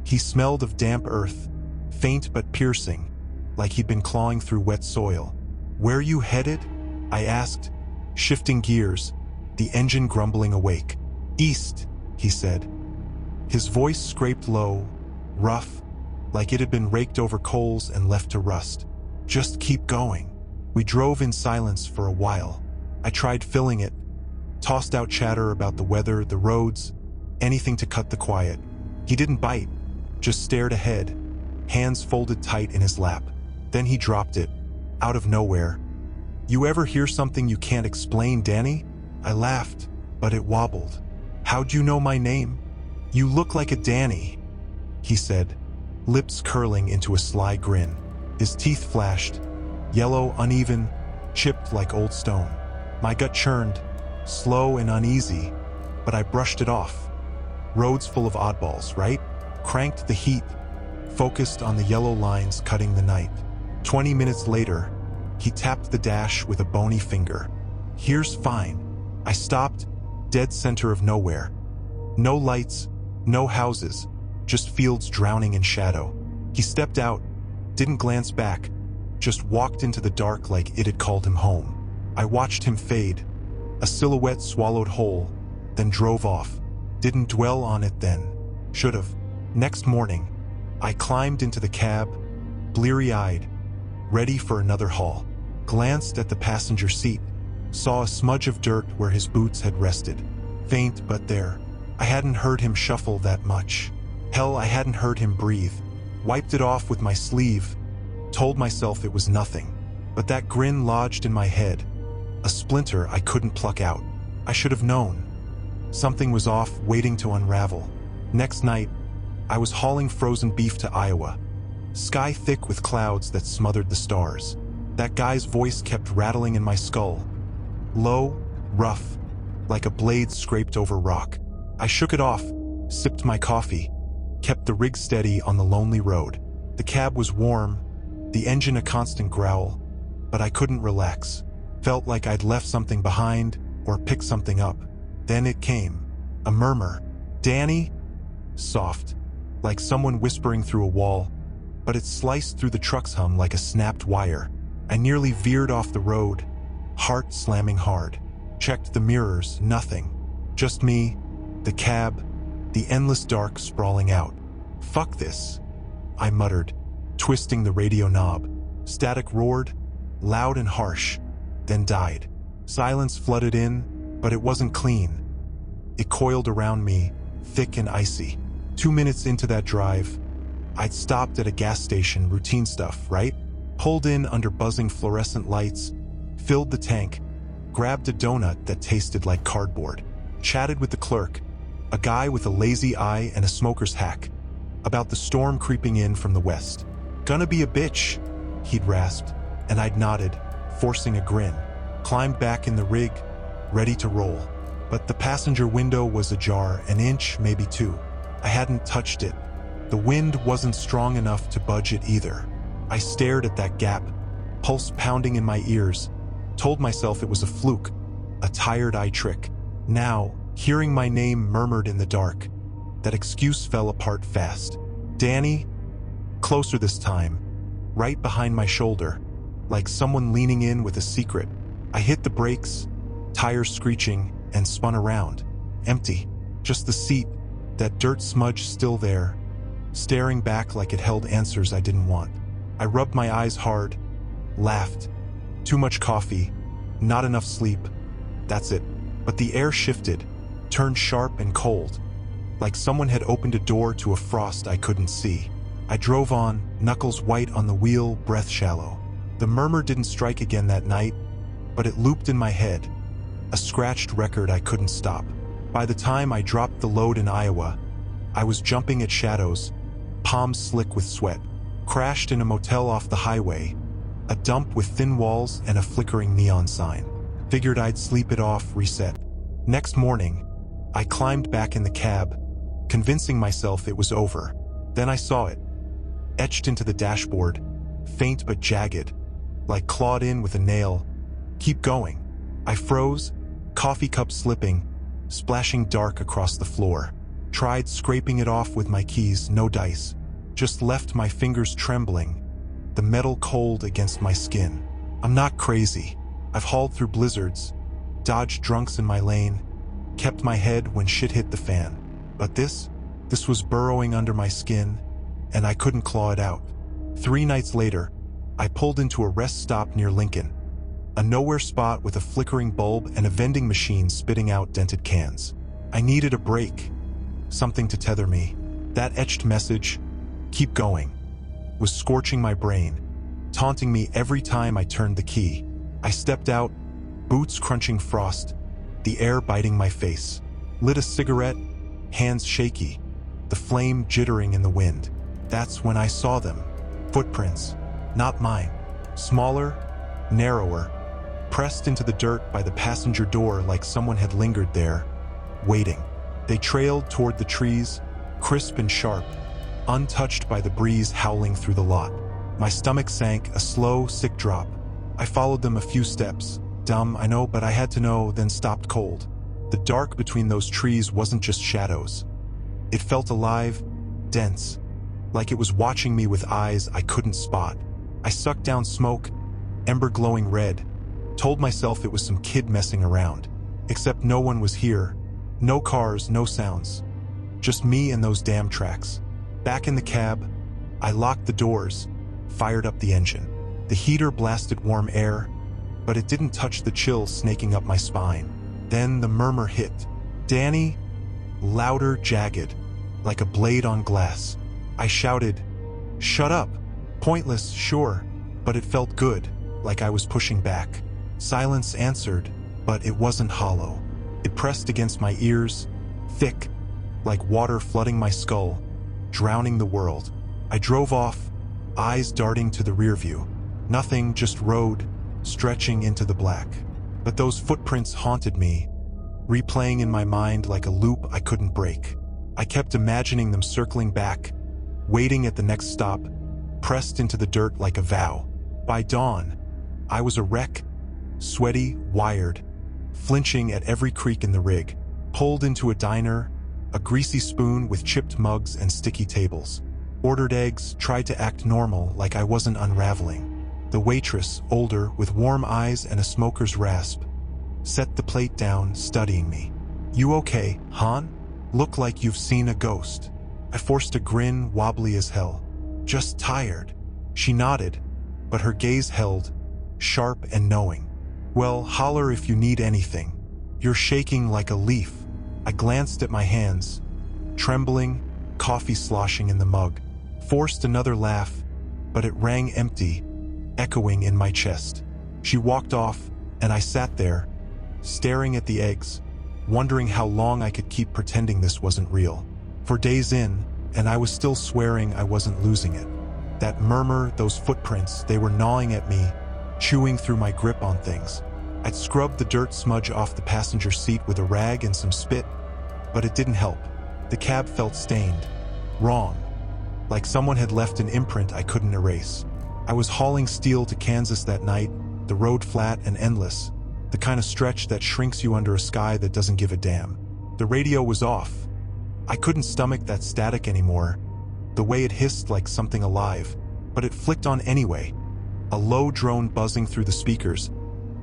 He smelled of damp earth, faint but piercing, like he'd been clawing through wet soil. "Where you headed?" I asked, shifting gears, the engine grumbling awake. "East," he said. His voice scraped low, rough, like it had been raked over coals and left to rust. "Just keep going." We drove in silence for a while. I tried filling it, tossed out chatter about the weather, the roads, anything to cut the quiet. He didn't bite, just stared ahead, hands folded tight in his lap. Then he dropped it, out of nowhere. "You ever hear something you can't explain, Danny?" I laughed, but it wobbled. "How'd you know my name?" "You look like a Danny," he said, lips curling into a sly grin. His teeth flashed, yellow, uneven, chipped like old stone. My gut churned, slow and uneasy, but I brushed it off. Roads full of oddballs, right? Cranked the heat, focused on the yellow lines cutting the night. 20 minutes later, he tapped the dash with a bony finger. "Here's fine." I stopped, dead center of nowhere. No lights, no houses, just fields drowning in shadow. He stepped out, didn't glance back, just walked into the dark like it had called him home. I watched him fade, a silhouette swallowed whole, then drove off. Didn't dwell on it then. Should've. Next morning, I climbed into the cab, bleary-eyed, ready for another haul. Glanced at the passenger seat, saw a smudge of dirt where his boots had rested. faint but there. I hadn't heard him shuffle that much. Hell, I hadn't heard him breathe. Wiped it off with my sleeve, told myself it was nothing. But that grin lodged in my head, a splinter I couldn't pluck out. I should have known. Something was off, waiting to unravel. Next night, I was hauling frozen beef to Iowa. Sky thick with clouds that smothered the stars. That guy's voice kept rattling in my skull. Low, rough, like a blade scraped over rock. I shook it off, sipped my coffee, kept the rig steady on the lonely road. The cab was warm, the engine a constant growl, but I couldn't relax. Felt like I'd left something behind or picked something up. Then it came, a murmur. Danny? Soft, like someone whispering through a wall, but it sliced through the truck's hum like a snapped wire. I nearly veered off the road, heart slamming hard. Checked the mirrors, nothing. Just me, the cab, the endless dark sprawling out. Fuck this, I muttered, twisting the radio knob. Static roared, loud and harsh, then died. Silence flooded in, but it wasn't clean. It coiled around me, thick and icy. 2 minutes into that drive, I'd stopped at a gas station, routine stuff, right? Pulled in under buzzing fluorescent lights, filled the tank, grabbed a donut that tasted like cardboard, chatted with the clerk, a guy with a lazy eye and a smoker's hack, about the storm creeping in from the west. Gonna be a bitch, he'd rasped, and I'd nodded, forcing a grin. Climbed back in the rig, ready to roll. But the passenger window was ajar, an inch, maybe two. I hadn't touched it. The wind wasn't strong enough to budge it either. I stared at that gap, pulse pounding in my ears, told myself it was a fluke, a tired eye trick. Now, hearing my name murmured in the dark, that excuse fell apart fast. Danny? Closer this time, right behind my shoulder, like someone leaning in with a secret. I hit the brakes, tires screeching, and spun around. Empty. Just the seat, that dirt smudge still there, staring back like it held answers I didn't want. I rubbed my eyes hard, laughed. Too much coffee, not enough sleep. That's it. But the air shifted, turned sharp and cold, like someone had opened a door to a frost I couldn't see. I drove on, knuckles white on the wheel, breath shallow. The murmur didn't strike again that night, but it looped in my head, a scratched record I couldn't stop. By the time I dropped the load in Iowa, I was jumping at shadows, palms slick with sweat. Crashed in a motel off the highway, a dump with thin walls and a flickering neon sign. Figured I'd sleep it off, reset. Next morning, I climbed back in the cab, convincing myself it was over. Then I saw it, etched into the dashboard, faint but jagged, like clawed in with a nail. Keep going. I froze, coffee cup slipping, splashing dark across the floor. Tried scraping it off with my keys, no dice. Just left my fingers trembling, the metal cold against my skin. I'm not crazy. I've hauled through blizzards, dodged drunks in my lane, kept my head when shit hit the fan. But this was burrowing under my skin, and I couldn't claw it out. 3 nights later, I pulled into a rest stop near Lincoln, a nowhere spot with a flickering bulb and a vending machine spitting out dented cans. I needed a break, something to tether me. That etched message, "Keep going," was scorching my brain, taunting me every time I turned the key. I stepped out, boots crunching frost, the air biting my face. Lit a cigarette, hands shaky, the flame jittering in the wind. That's when I saw them. Footprints, not mine. Smaller, narrower, pressed into the dirt by the passenger door like someone had lingered there, waiting. They trailed toward the trees, crisp and sharp, untouched by the breeze howling through the lot. My stomach sank, a slow, sick drop. I followed them a few steps. Dumb, I know, but I had to know, then stopped cold. The dark between those trees wasn't just shadows. It felt alive, dense, like it was watching me with eyes I couldn't spot. I sucked down smoke, ember glowing red, told myself it was some kid messing around. Except no one was here. No cars, no sounds. Just me and those damn tracks. Back in the cab, I locked the doors, fired up the engine. The heater blasted warm air, but it didn't touch the chill snaking up my spine. Then the murmur hit, "Danny!" Louder, jagged, like a blade on glass. I shouted, "Shut up!" Pointless, sure, but it felt good, like I was pushing back. Silence answered, but it wasn't hollow. It pressed against my ears, thick, like water flooding my skull, drowning the world. I drove off, eyes darting to the rear view. Nothing, just road, stretching into the black. But those footprints haunted me, replaying in my mind like a loop I couldn't break. I kept imagining them circling back, waiting at the next stop, pressed into the dirt like a vow. By dawn, I was a wreck, sweaty, wired, flinching at every creak in the rig, pulled into a diner, a greasy spoon with chipped mugs and sticky tables. Ordered eggs, tried to act normal like I wasn't unraveling. The waitress, older, with warm eyes and a smoker's rasp, set the plate down, studying me. "You okay, hon? Look like you've seen a ghost." I forced a grin, wobbly as hell. "Just tired." She nodded, but her gaze held, sharp and knowing. "Well, holler if you need anything. You're shaking like a leaf." I glanced at my hands, trembling, coffee sloshing in the mug. Forced another laugh, but it rang empty, echoing in my chest. She walked off, and I sat there, staring at the eggs, wondering how long I could keep pretending this wasn't real. For days in, and I was still swearing I wasn't losing it. That murmur, those footprints, they were gnawing at me, chewing through my grip on things. I'd scrubbed the dirt smudge off the passenger seat with a rag and some spit, but it didn't help. The cab felt stained, wrong, like someone had left an imprint I couldn't erase. I was hauling steel to Kansas that night, the road flat and endless, the kind of stretch that shrinks you under a sky that doesn't give a damn. The radio was off. I couldn't stomach that static anymore, the way it hissed like something alive, but it flicked on anyway. A low drone buzzing through the speakers,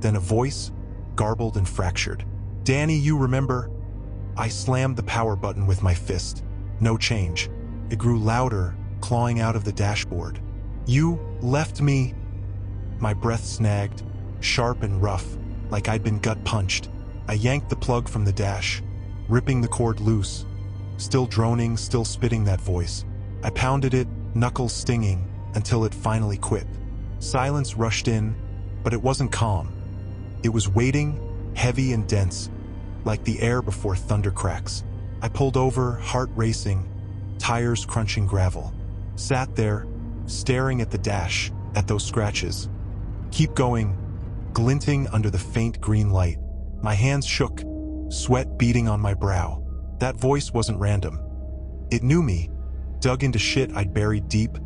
then a voice, garbled and fractured. "Danny, you remember?" I slammed the power button with my fist. No change. It grew louder, clawing out of the dashboard. "You left me." My breath snagged, sharp and rough, like I'd been gut-punched. I yanked the plug from the dash, ripping the cord loose, still droning, still spitting that voice. I pounded it, knuckles stinging, until it finally quit. Silence rushed in, but it wasn't calm. It was waiting, heavy and dense, like the air before thunder cracks. I pulled over, heart racing, tires crunching gravel. Sat there, staring at the dash, at those scratches. Keep going, glinting under the faint green light. My hands shook, sweat beading on my brow. That voice wasn't random. It knew me, dug into shit I'd buried deep,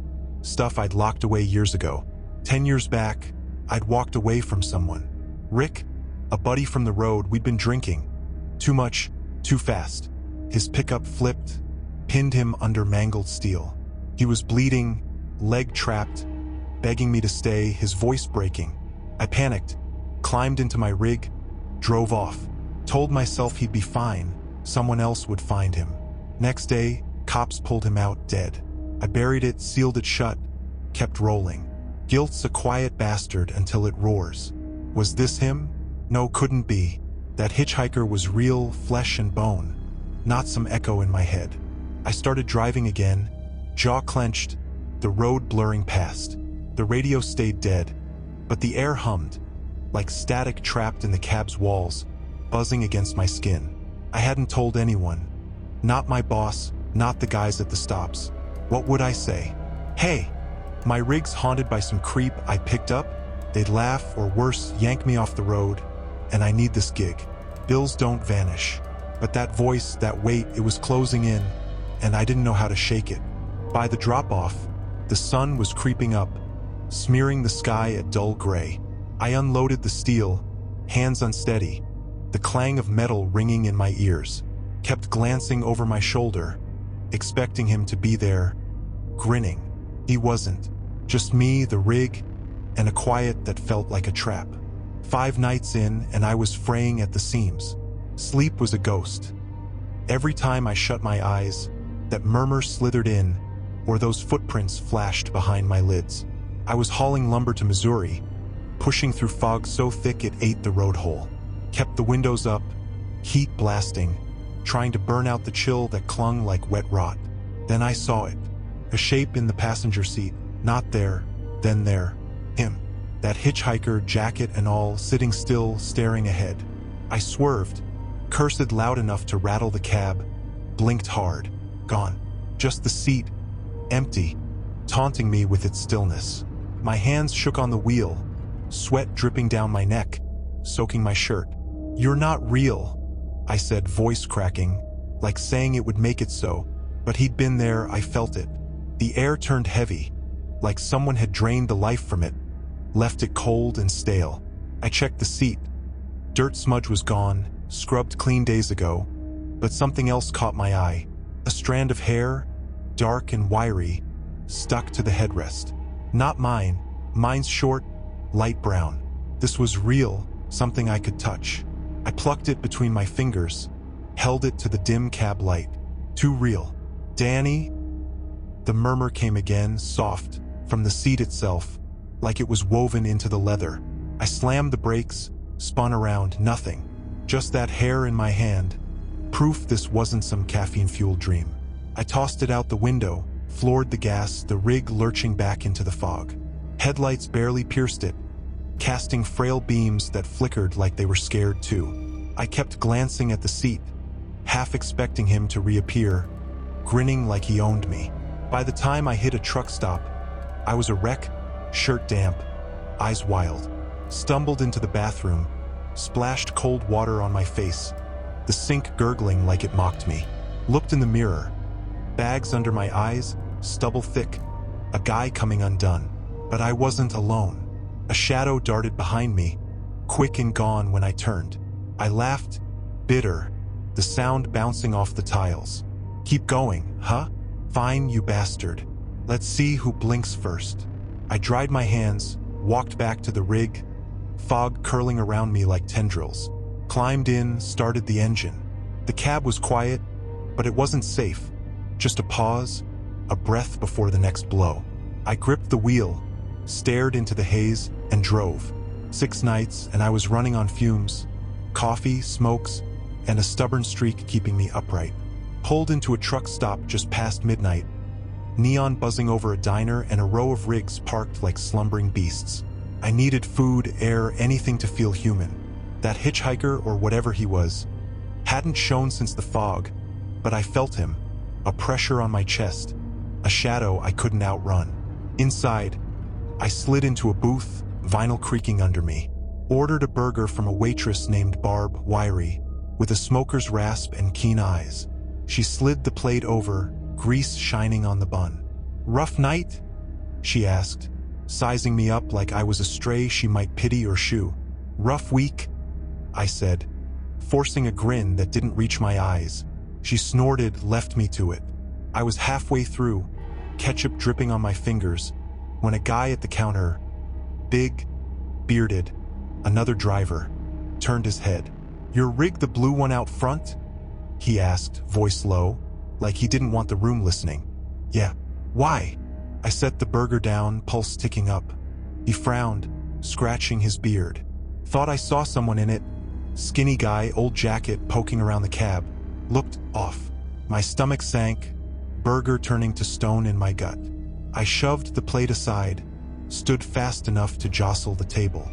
stuff I'd locked away years ago. 10 years back, I'd walked away from someone. Rick, a buddy from the road, we'd been drinking. Too much, too fast. His pickup flipped, pinned him under mangled steel. He was bleeding, leg trapped, begging me to stay, his voice breaking. I panicked, climbed into my rig, drove off. Told myself he'd be fine, someone else would find him. Next day, cops pulled him out dead. I buried it, sealed it shut, kept rolling. Guilt's a quiet bastard until it roars. Was this him? No, couldn't be. That hitchhiker was real, flesh and bone, not some echo in my head. I started driving again, jaw clenched, the road blurring past. The radio stayed dead, but the air hummed, like static trapped in the cab's walls, buzzing against my skin. I hadn't told anyone. Not my boss, not the guys at the stops. What would I say? Hey, my rig's haunted by some creep I picked up. They'd laugh, or worse, yank me off the road, and I need this gig. Bills don't vanish. But that voice, that weight, it was closing in, and I didn't know how to shake it. By the drop-off, the sun was creeping up, smearing the sky a dull gray. I unloaded the steel, hands unsteady, the clang of metal ringing in my ears. Kept glancing over my shoulder, expecting him to be there, grinning. He wasn't. Just me, the rig, and a quiet that felt like a trap. 5 nights in, and I was fraying at the seams. Sleep was a ghost. Every time I shut my eyes, that murmur slithered in, or those footprints flashed behind my lids. I was hauling lumber to Missouri, pushing through fog so thick it ate the road hole. Kept the windows up, heat blasting, trying to burn out the chill that clung like wet rot. Then I saw it. A shape in the passenger seat. Not there, then there. Him. That hitchhiker, jacket and all, sitting still, staring ahead. I swerved, cursed loud enough to rattle the cab, blinked hard. Gone. Just the seat, empty, taunting me with its stillness. My hands shook on the wheel, sweat dripping down my neck, soaking my shirt. "You're not real," I said, voice cracking, like saying it would make it so. But he'd been there, I felt it. The air turned heavy, like someone had drained the life from it, left it cold and stale. I checked the seat. Dirt smudge was gone, scrubbed clean days ago, but something else caught my eye. A strand of hair, dark and wiry, stuck to the headrest. Not mine. Mine's short, light brown. This was real, something I could touch. I plucked it between my fingers, held it to the dim cab light. Too real. "Danny?" The murmur came again, soft, from the seat itself, like it was woven into the leather. I slammed the brakes, spun around, nothing. Just that hair in my hand, proof this wasn't some caffeine-fueled dream. I tossed it out the window, floored the gas, the rig lurching back into the fog. Headlights barely pierced it, casting frail beams that flickered like they were scared too. I kept glancing at the seat, half expecting him to reappear, grinning like he owned me. By the time I hit a truck stop, I was a wreck, shirt damp, eyes wild. Stumbled into the bathroom, splashed cold water on my face, the sink gurgling like it mocked me. Looked in the mirror, bags under my eyes, stubble thick, a guy coming undone. But I wasn't alone. A shadow darted behind me, quick and gone when I turned. I laughed, bitter, the sound bouncing off the tiles. "Keep going, huh? Fine, you bastard. Let's see who blinks first." I dried my hands, walked back to the rig, fog curling around me like tendrils. Climbed in, started the engine. The cab was quiet, but it wasn't safe. Just a pause, a breath before the next blow. I gripped the wheel, stared into the haze, and drove. 6 nights, and I was running on fumes. Coffee, smokes, and a stubborn streak keeping me upright. Pulled into a truck stop just past midnight. Neon buzzing over a diner and a row of rigs parked like slumbering beasts. I needed food, air, anything to feel human. That hitchhiker, or whatever he was, hadn't shown since the fog, but I felt him, a pressure on my chest, a shadow I couldn't outrun. Inside, I slid into a booth, vinyl creaking under me. Ordered a burger from a waitress named Barb, wiry, with a smoker's rasp and keen eyes. She slid the plate over, grease shining on the bun. "Rough night?" she asked, sizing me up like I was a stray she might pity or shoo. "Rough week," I said, forcing a grin that didn't reach my eyes. She snorted, left me to it. I was halfway through, ketchup dripping on my fingers, when a guy at the counter, big, bearded, another driver, turned his head. "Your rig the blue one out front?" he asked, voice low, like he didn't want the room listening. "Yeah." "Why?" I set the burger down, pulse ticking up. He frowned, scratching his beard. "Thought I saw someone in it." Skinny guy, old jacket, poking around the cab. Looked off. My stomach sank, burger turning to stone in my gut. I shoved the plate aside, stood fast enough to jostle the table.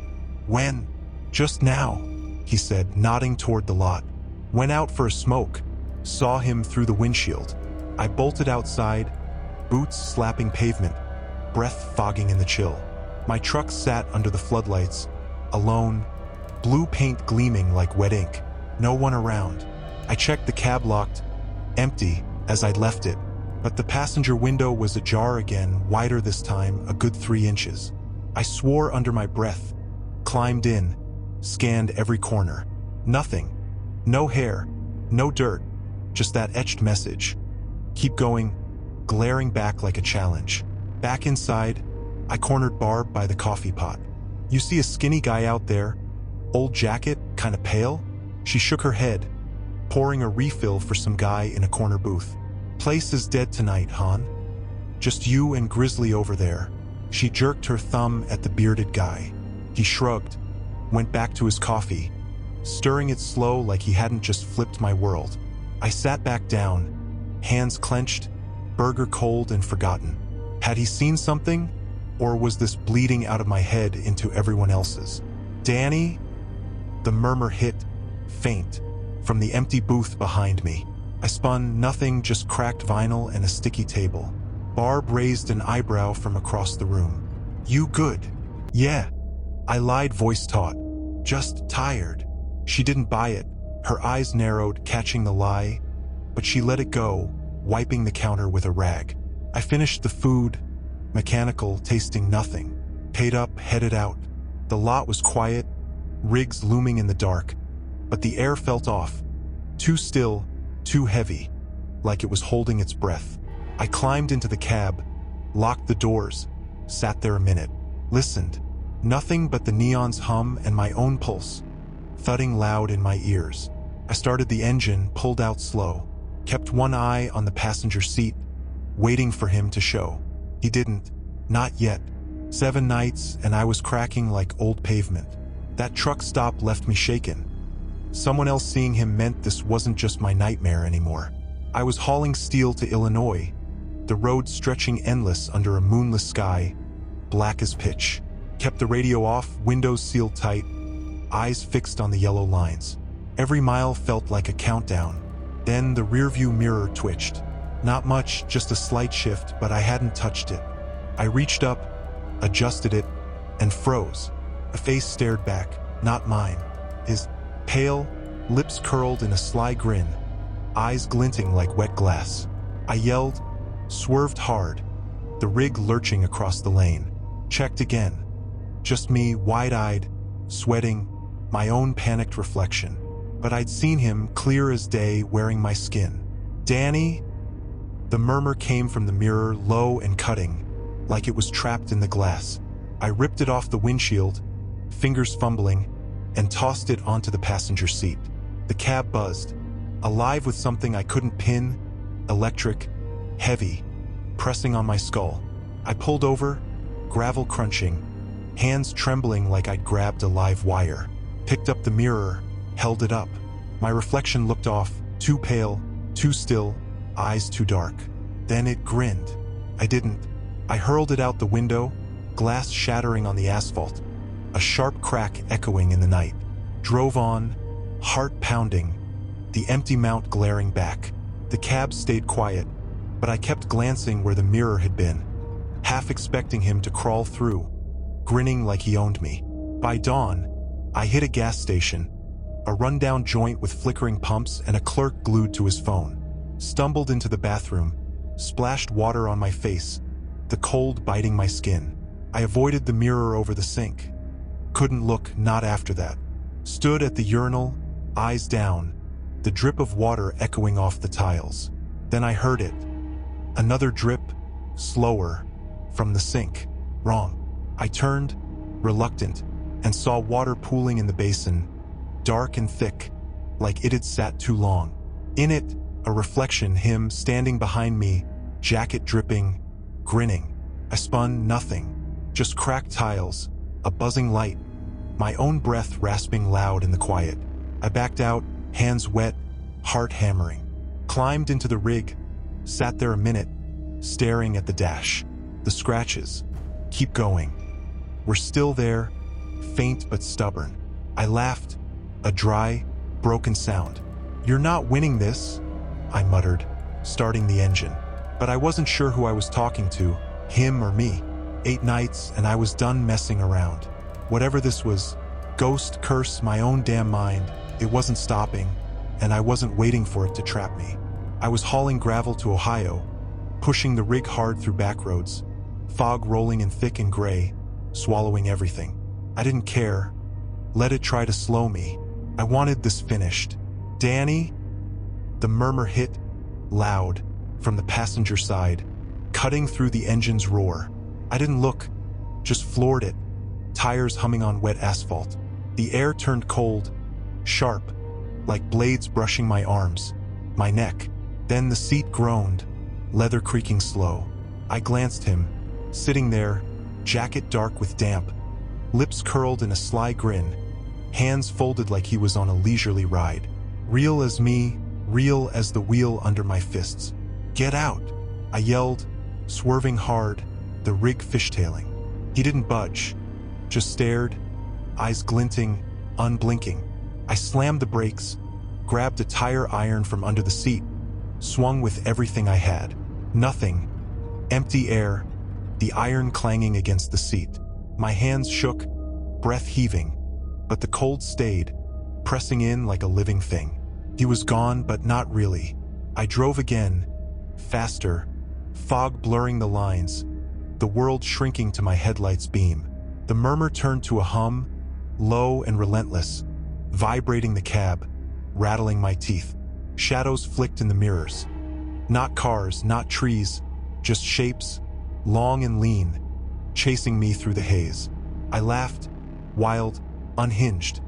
"When?" "Just now," he said, nodding toward the lot. "Went out for a smoke. Saw him through the windshield." I bolted outside, boots slapping pavement, breath fogging in the chill. My truck sat under the floodlights, alone, blue paint gleaming like wet ink. No one around. I checked the cab locked, empty, as I'd left it. But the passenger window was ajar again, wider this time, a good 3 inches. I swore under my breath, climbed in, scanned every corner. Nothing. No hair, no dirt, just that etched message. "Keep going," glaring back like a challenge. Back inside, I cornered Barb by the coffee pot. "You see a skinny guy out there? Old jacket, kinda pale?" She shook her head, pouring a refill for some guy in a corner booth. "Place is dead tonight, hon. Just you and Grizzly over there." She jerked her thumb at the bearded guy. He shrugged, went back to his coffee, stirring it slow like he hadn't just flipped my world. I sat back down, hands clenched, burger cold and forgotten. Had he seen something? Or was this bleeding out of my head into everyone else's? Danny? The murmur hit, faint, from the empty booth behind me. I spun, nothing, just cracked vinyl and a sticky table. Barb raised an eyebrow from across the room. You good? Yeah. I lied, voice taut. Just tired. She didn't buy it. Her eyes narrowed, catching the lie, but she let it go, wiping the counter with a rag. I finished the food, mechanical, tasting nothing. Paid up, headed out. The lot was quiet, rigs looming in the dark, but the air felt off. Too still, too heavy, like it was holding its breath. I climbed into the cab, locked the doors, sat there a minute, listened. Nothing but the neon's hum and my own pulse, thudding loud in my ears. I started the engine, pulled out slow, kept one eye on the passenger seat, waiting for him to show. He didn't. Not yet. 7 nights, and I was cracking like old pavement. That truck stop left me shaken. Someone else seeing him meant this wasn't just my nightmare anymore. I was hauling steel to Illinois, the road stretching endless under a moonless sky, black as pitch. Kept the radio off, windows sealed tight, eyes fixed on the yellow lines. Every mile felt like a countdown. Then the rearview mirror twitched. Not much, just a slight shift, but I hadn't touched it. I reached up, adjusted it, and froze. A face stared back, not mine. His, pale, lips curled in a sly grin, eyes glinting like wet glass. I yelled, swerved hard, the rig lurching across the lane. Checked again. Just me, wide-eyed, sweating, my own panicked reflection. But I'd seen him, clear as day, wearing my skin. Danny? The murmur came from the mirror, low and cutting, like it was trapped in the glass. I ripped it off the windshield, fingers fumbling, and tossed it onto the passenger seat. The cab buzzed, alive with something I couldn't pin, electric, heavy, pressing on my skull. I pulled over, gravel crunching, hands trembling like I'd grabbed a live wire. Picked up the mirror, held it up. My reflection looked off, too pale, too still, eyes too dark. Then it grinned. I didn't. I hurled it out the window, glass shattering on the asphalt, a sharp crack echoing in the night. Drove on, heart pounding, the empty mount glaring back. The cab stayed quiet, but I kept glancing where the mirror had been, half expecting him to crawl through, grinning like he owned me. By dawn, I hit a gas station, a rundown joint with flickering pumps and a clerk glued to his phone. Stumbled into the bathroom, splashed water on my face, the cold biting my skin. I avoided the mirror over the sink. Couldn't look, not after that. Stood at the urinal, eyes down, the drip of water echoing off the tiles. Then I heard it. Another drip, slower, from the sink. Wrong. I turned, reluctant, and saw water pooling in the basin, dark and thick, like it had sat too long. In it, a reflection, him standing behind me, jacket dripping, grinning. I spun, nothing, just cracked tiles, a buzzing light, my own breath rasping loud in the quiet. I backed out, hands wet, heart hammering. Climbed into the rig, sat there a minute, staring at the dash. The scratches. Keep going. We're still there, faint but stubborn. I laughed, a dry, broken sound. You're not winning this, I muttered, starting the engine. But I wasn't sure who I was talking to, him or me. 8 nights and I was done messing around. Whatever this was, ghost, curse, my own damn mind, it wasn't stopping, and I wasn't waiting for it to trap me. I was hauling gravel to Ohio, pushing the rig hard through back roads, fog rolling in thick and gray, swallowing everything. I didn't care. Let it try to slow me. I wanted this finished. Danny? The murmur hit, loud, from the passenger side, cutting through the engine's roar. I didn't look, just floored it, tires humming on wet asphalt. The air turned cold, sharp, like blades brushing my arms, my neck. Then the seat groaned, leather creaking slow. I glanced him, sitting there, jacket dark with damp, lips curled in a sly grin, hands folded like he was on a leisurely ride. Real as me, real as the wheel under my fists. "Get out!" I yelled, swerving hard, the rig fishtailing. He didn't budge, just stared, eyes glinting, unblinking. I slammed the brakes, grabbed a tire iron from under the seat, swung with everything I had. Nothing. Empty air, the iron clanging against the seat. My hands shook, breath heaving, but the cold stayed, pressing in like a living thing. He was gone, but not really. I drove again, faster, fog blurring the lines, the world shrinking to my headlights' beam. The murmur turned to a hum, low and relentless, vibrating the cab, rattling my teeth. Shadows flicked in the mirrors. Not cars, not trees, just shapes, long and lean, chasing me through the haze. I laughed, wild, unhinged.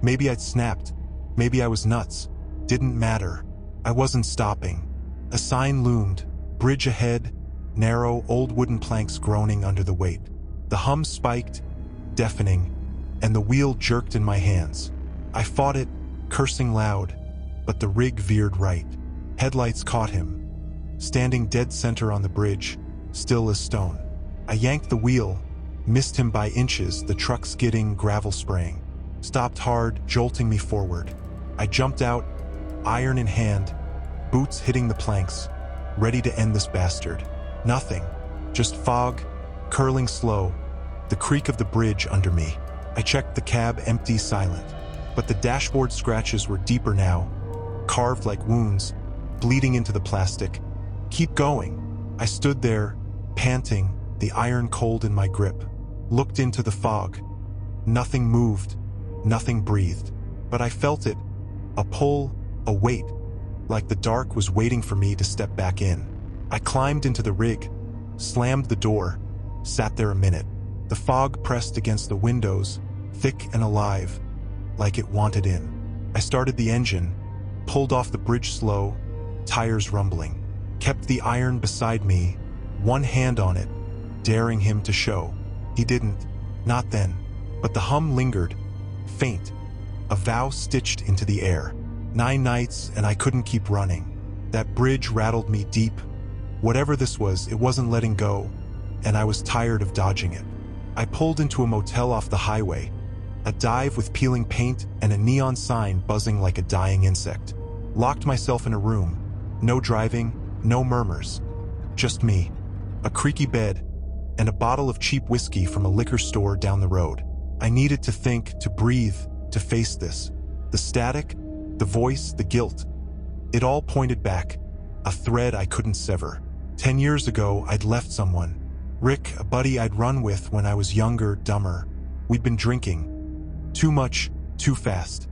Maybe I'd snapped, maybe I was nuts. Didn't matter. I wasn't stopping. A sign loomed, bridge ahead, narrow, old wooden planks groaning under the weight. The hum spiked, deafening, and the wheel jerked in my hands. I fought it, cursing loud, but the rig veered right. Headlights caught him, standing dead center on the bridge, still as stone. I yanked the wheel, missed him by inches, the truck skidding, gravel spraying. Stopped hard, jolting me forward. I jumped out, iron in hand, boots hitting the planks, ready to end this bastard. Nothing, just fog, curling slow, the creak of the bridge under me. I checked the cab, empty, silent. But the dashboard scratches were deeper now, carved like wounds, bleeding into the plastic. "Keep going." I stood there, panting, the iron cold in my grip. Looked into the fog. Nothing moved, nothing breathed. But I felt it, a pull, a weight, like the dark was waiting for me to step back in. I climbed into the rig, slammed the door, sat there a minute. The fog pressed against the windows, thick and alive, like it wanted in. I started the engine, pulled off the bridge slow, tires rumbling. Kept the iron beside me, one hand on it, daring him to show. He didn't, not then. But the hum lingered, faint, a vow stitched into the air. 9 nights and I couldn't keep running. That bridge rattled me deep. Whatever this was, it wasn't letting go, and I was tired of dodging it. I pulled into a motel off the highway, a dive with peeling paint and a neon sign buzzing like a dying insect. Locked myself in a room, no driving, no murmurs, just me, a creaky bed, and a bottle of cheap whiskey from a liquor store down the road. I needed to think, to breathe, to face this. The static, the voice, the guilt. It all pointed back, a thread I couldn't sever. 10 years ago, I'd left someone. Rick, a buddy I'd run with when I was younger, dumber. We'd been drinking. Too much, too fast.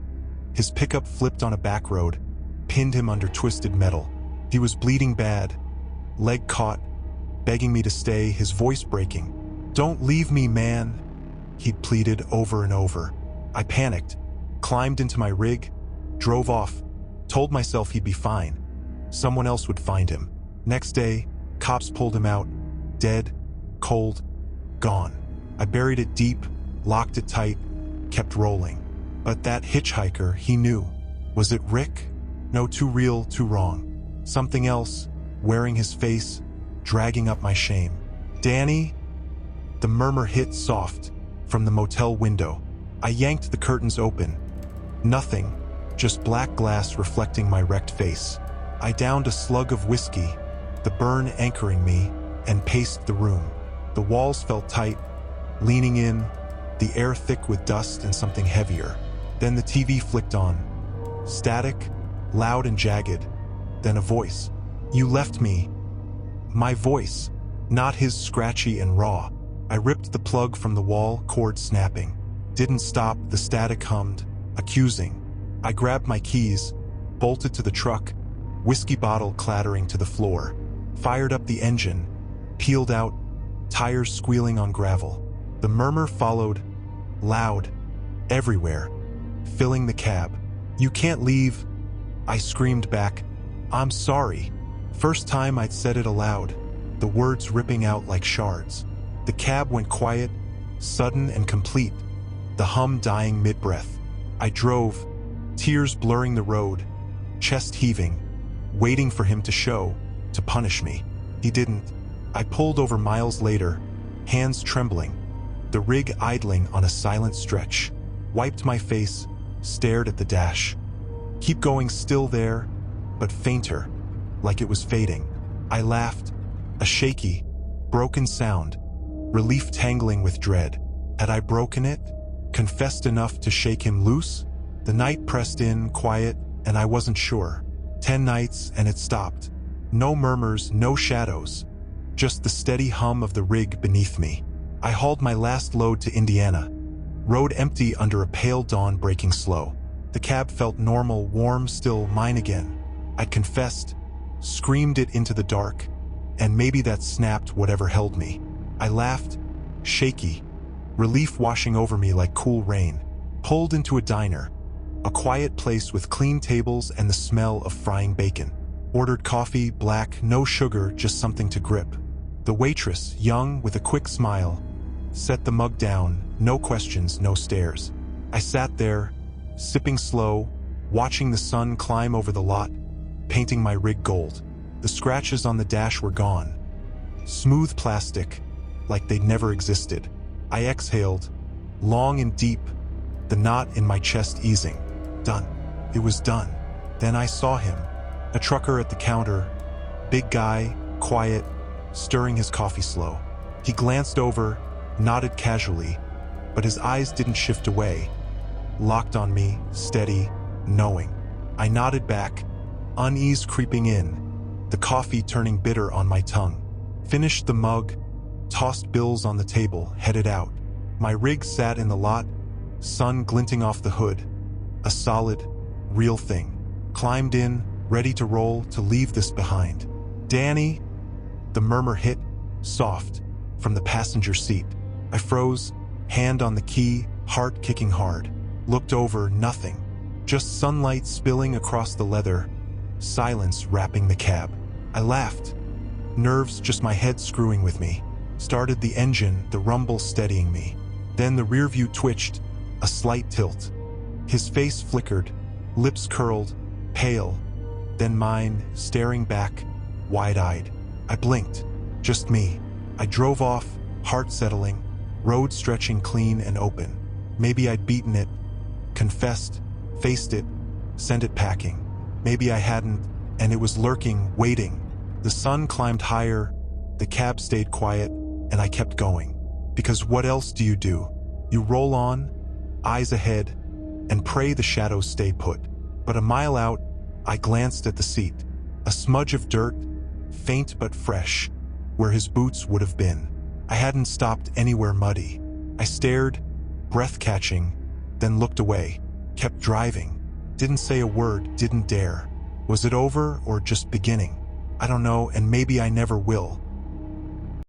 His pickup flipped on a back road, pinned him under twisted metal. He was bleeding bad, leg caught, begging me to stay, his voice breaking. "Don't leave me, man," he'd pleaded over and over. I panicked, climbed into my rig, drove off, told myself he'd be fine. Someone else would find him. Next day, cops pulled him out, dead, cold, gone. I buried it deep, locked it tight, kept rolling. But that hitchhiker, he knew. Was it Rick? No, too real, too wrong. Something else, wearing his face, dragging up my shame. "Danny?" The murmur hit soft, from the motel window. I yanked the curtains open. Nothing, just black glass reflecting my wrecked face. I downed a slug of whiskey, the burn anchoring me, and paced the room. The walls felt tight, leaning in, the air thick with dust and something heavier. Then the TV flicked on. Static, loud and jagged. Then a voice. "You left me." My voice, not his, scratchy and raw. I ripped the plug from the wall, cord snapping. Didn't stop, the static hummed, accusing. I grabbed my keys, bolted to the truck, whiskey bottle clattering to the floor. Fired up the engine, peeled out, tires squealing on gravel. The murmur followed, loud, everywhere, filling the cab. "You can't leave," I screamed back. "I'm sorry." First time I'd said it aloud, the words ripping out like shards. The cab went quiet, sudden and complete, the hum dying mid-breath. I drove, tears blurring the road, chest heaving, waiting for him to show, to punish me. He didn't. I pulled over miles later, hands trembling, the rig idling on a silent stretch, wiped my face, stared at the dash. Keep going, still there, but fainter, like it was fading. I laughed, a shaky, broken sound, relief tangling with dread. Had I broken it? Confessed enough to shake him loose? The night pressed in, quiet, and I wasn't sure. 10 nights and it stopped. No murmurs, no shadows, just the steady hum of the rig beneath me. I hauled my last load to Indiana, rode empty under a pale dawn breaking slow. The cab felt normal, warm, still mine again. I'd confessed, screamed it into the dark, and maybe that snapped whatever held me. I laughed, shaky, relief washing over me like cool rain. Pulled into a diner, a quiet place with clean tables and the smell of frying bacon. Ordered coffee, black, no sugar, just something to grip. The waitress, young, with a quick smile, set the mug down, no questions, no stares. I sat there, sipping slow, watching the sun climb over the lot, painting my rig gold. The scratches on the dash were gone. Smooth plastic, like they'd never existed. I exhaled, long and deep, the knot in my chest easing. Done. It was done. Then I saw him, a trucker at the counter, big guy, quiet, stirring his coffee slow. He glanced over, nodded casually, but his eyes didn't shift away, locked on me, steady, knowing. I nodded back, unease creeping in, the coffee turning bitter on my tongue. Finished the mug, tossed bills on the table, headed out. My rig sat in the lot, sun glinting off the hood, a solid, real thing. Climbed in, ready to roll, to leave this behind. Danny, the murmur hit, soft, from the passenger seat. I froze, hand on the key, heart kicking hard. Looked over, nothing. Just sunlight spilling across the leather, silence wrapping the cab. I laughed, nerves just my head screwing with me. Started the engine, the rumble steadying me. Then the rear view twitched, a slight tilt. His face flickered, lips curled, pale. Then mine, staring back, wide-eyed. I blinked, just me. I drove off, heart settling, road stretching clean and open. Maybe I'd beaten it, confessed, faced it, sent it packing. Maybe I hadn't, and it was lurking, waiting. The sun climbed higher, the cab stayed quiet, and I kept going. Because what else do? You roll on, eyes ahead, and pray the shadows stay put. But a mile out, I glanced at the seat. A smudge of dirt, faint but fresh, where his boots would have been. I hadn't stopped anywhere muddy. I stared, breath-catching, then looked away, kept driving. Didn't say a word, didn't dare. Was it over or just beginning? I don't know, and maybe I never will.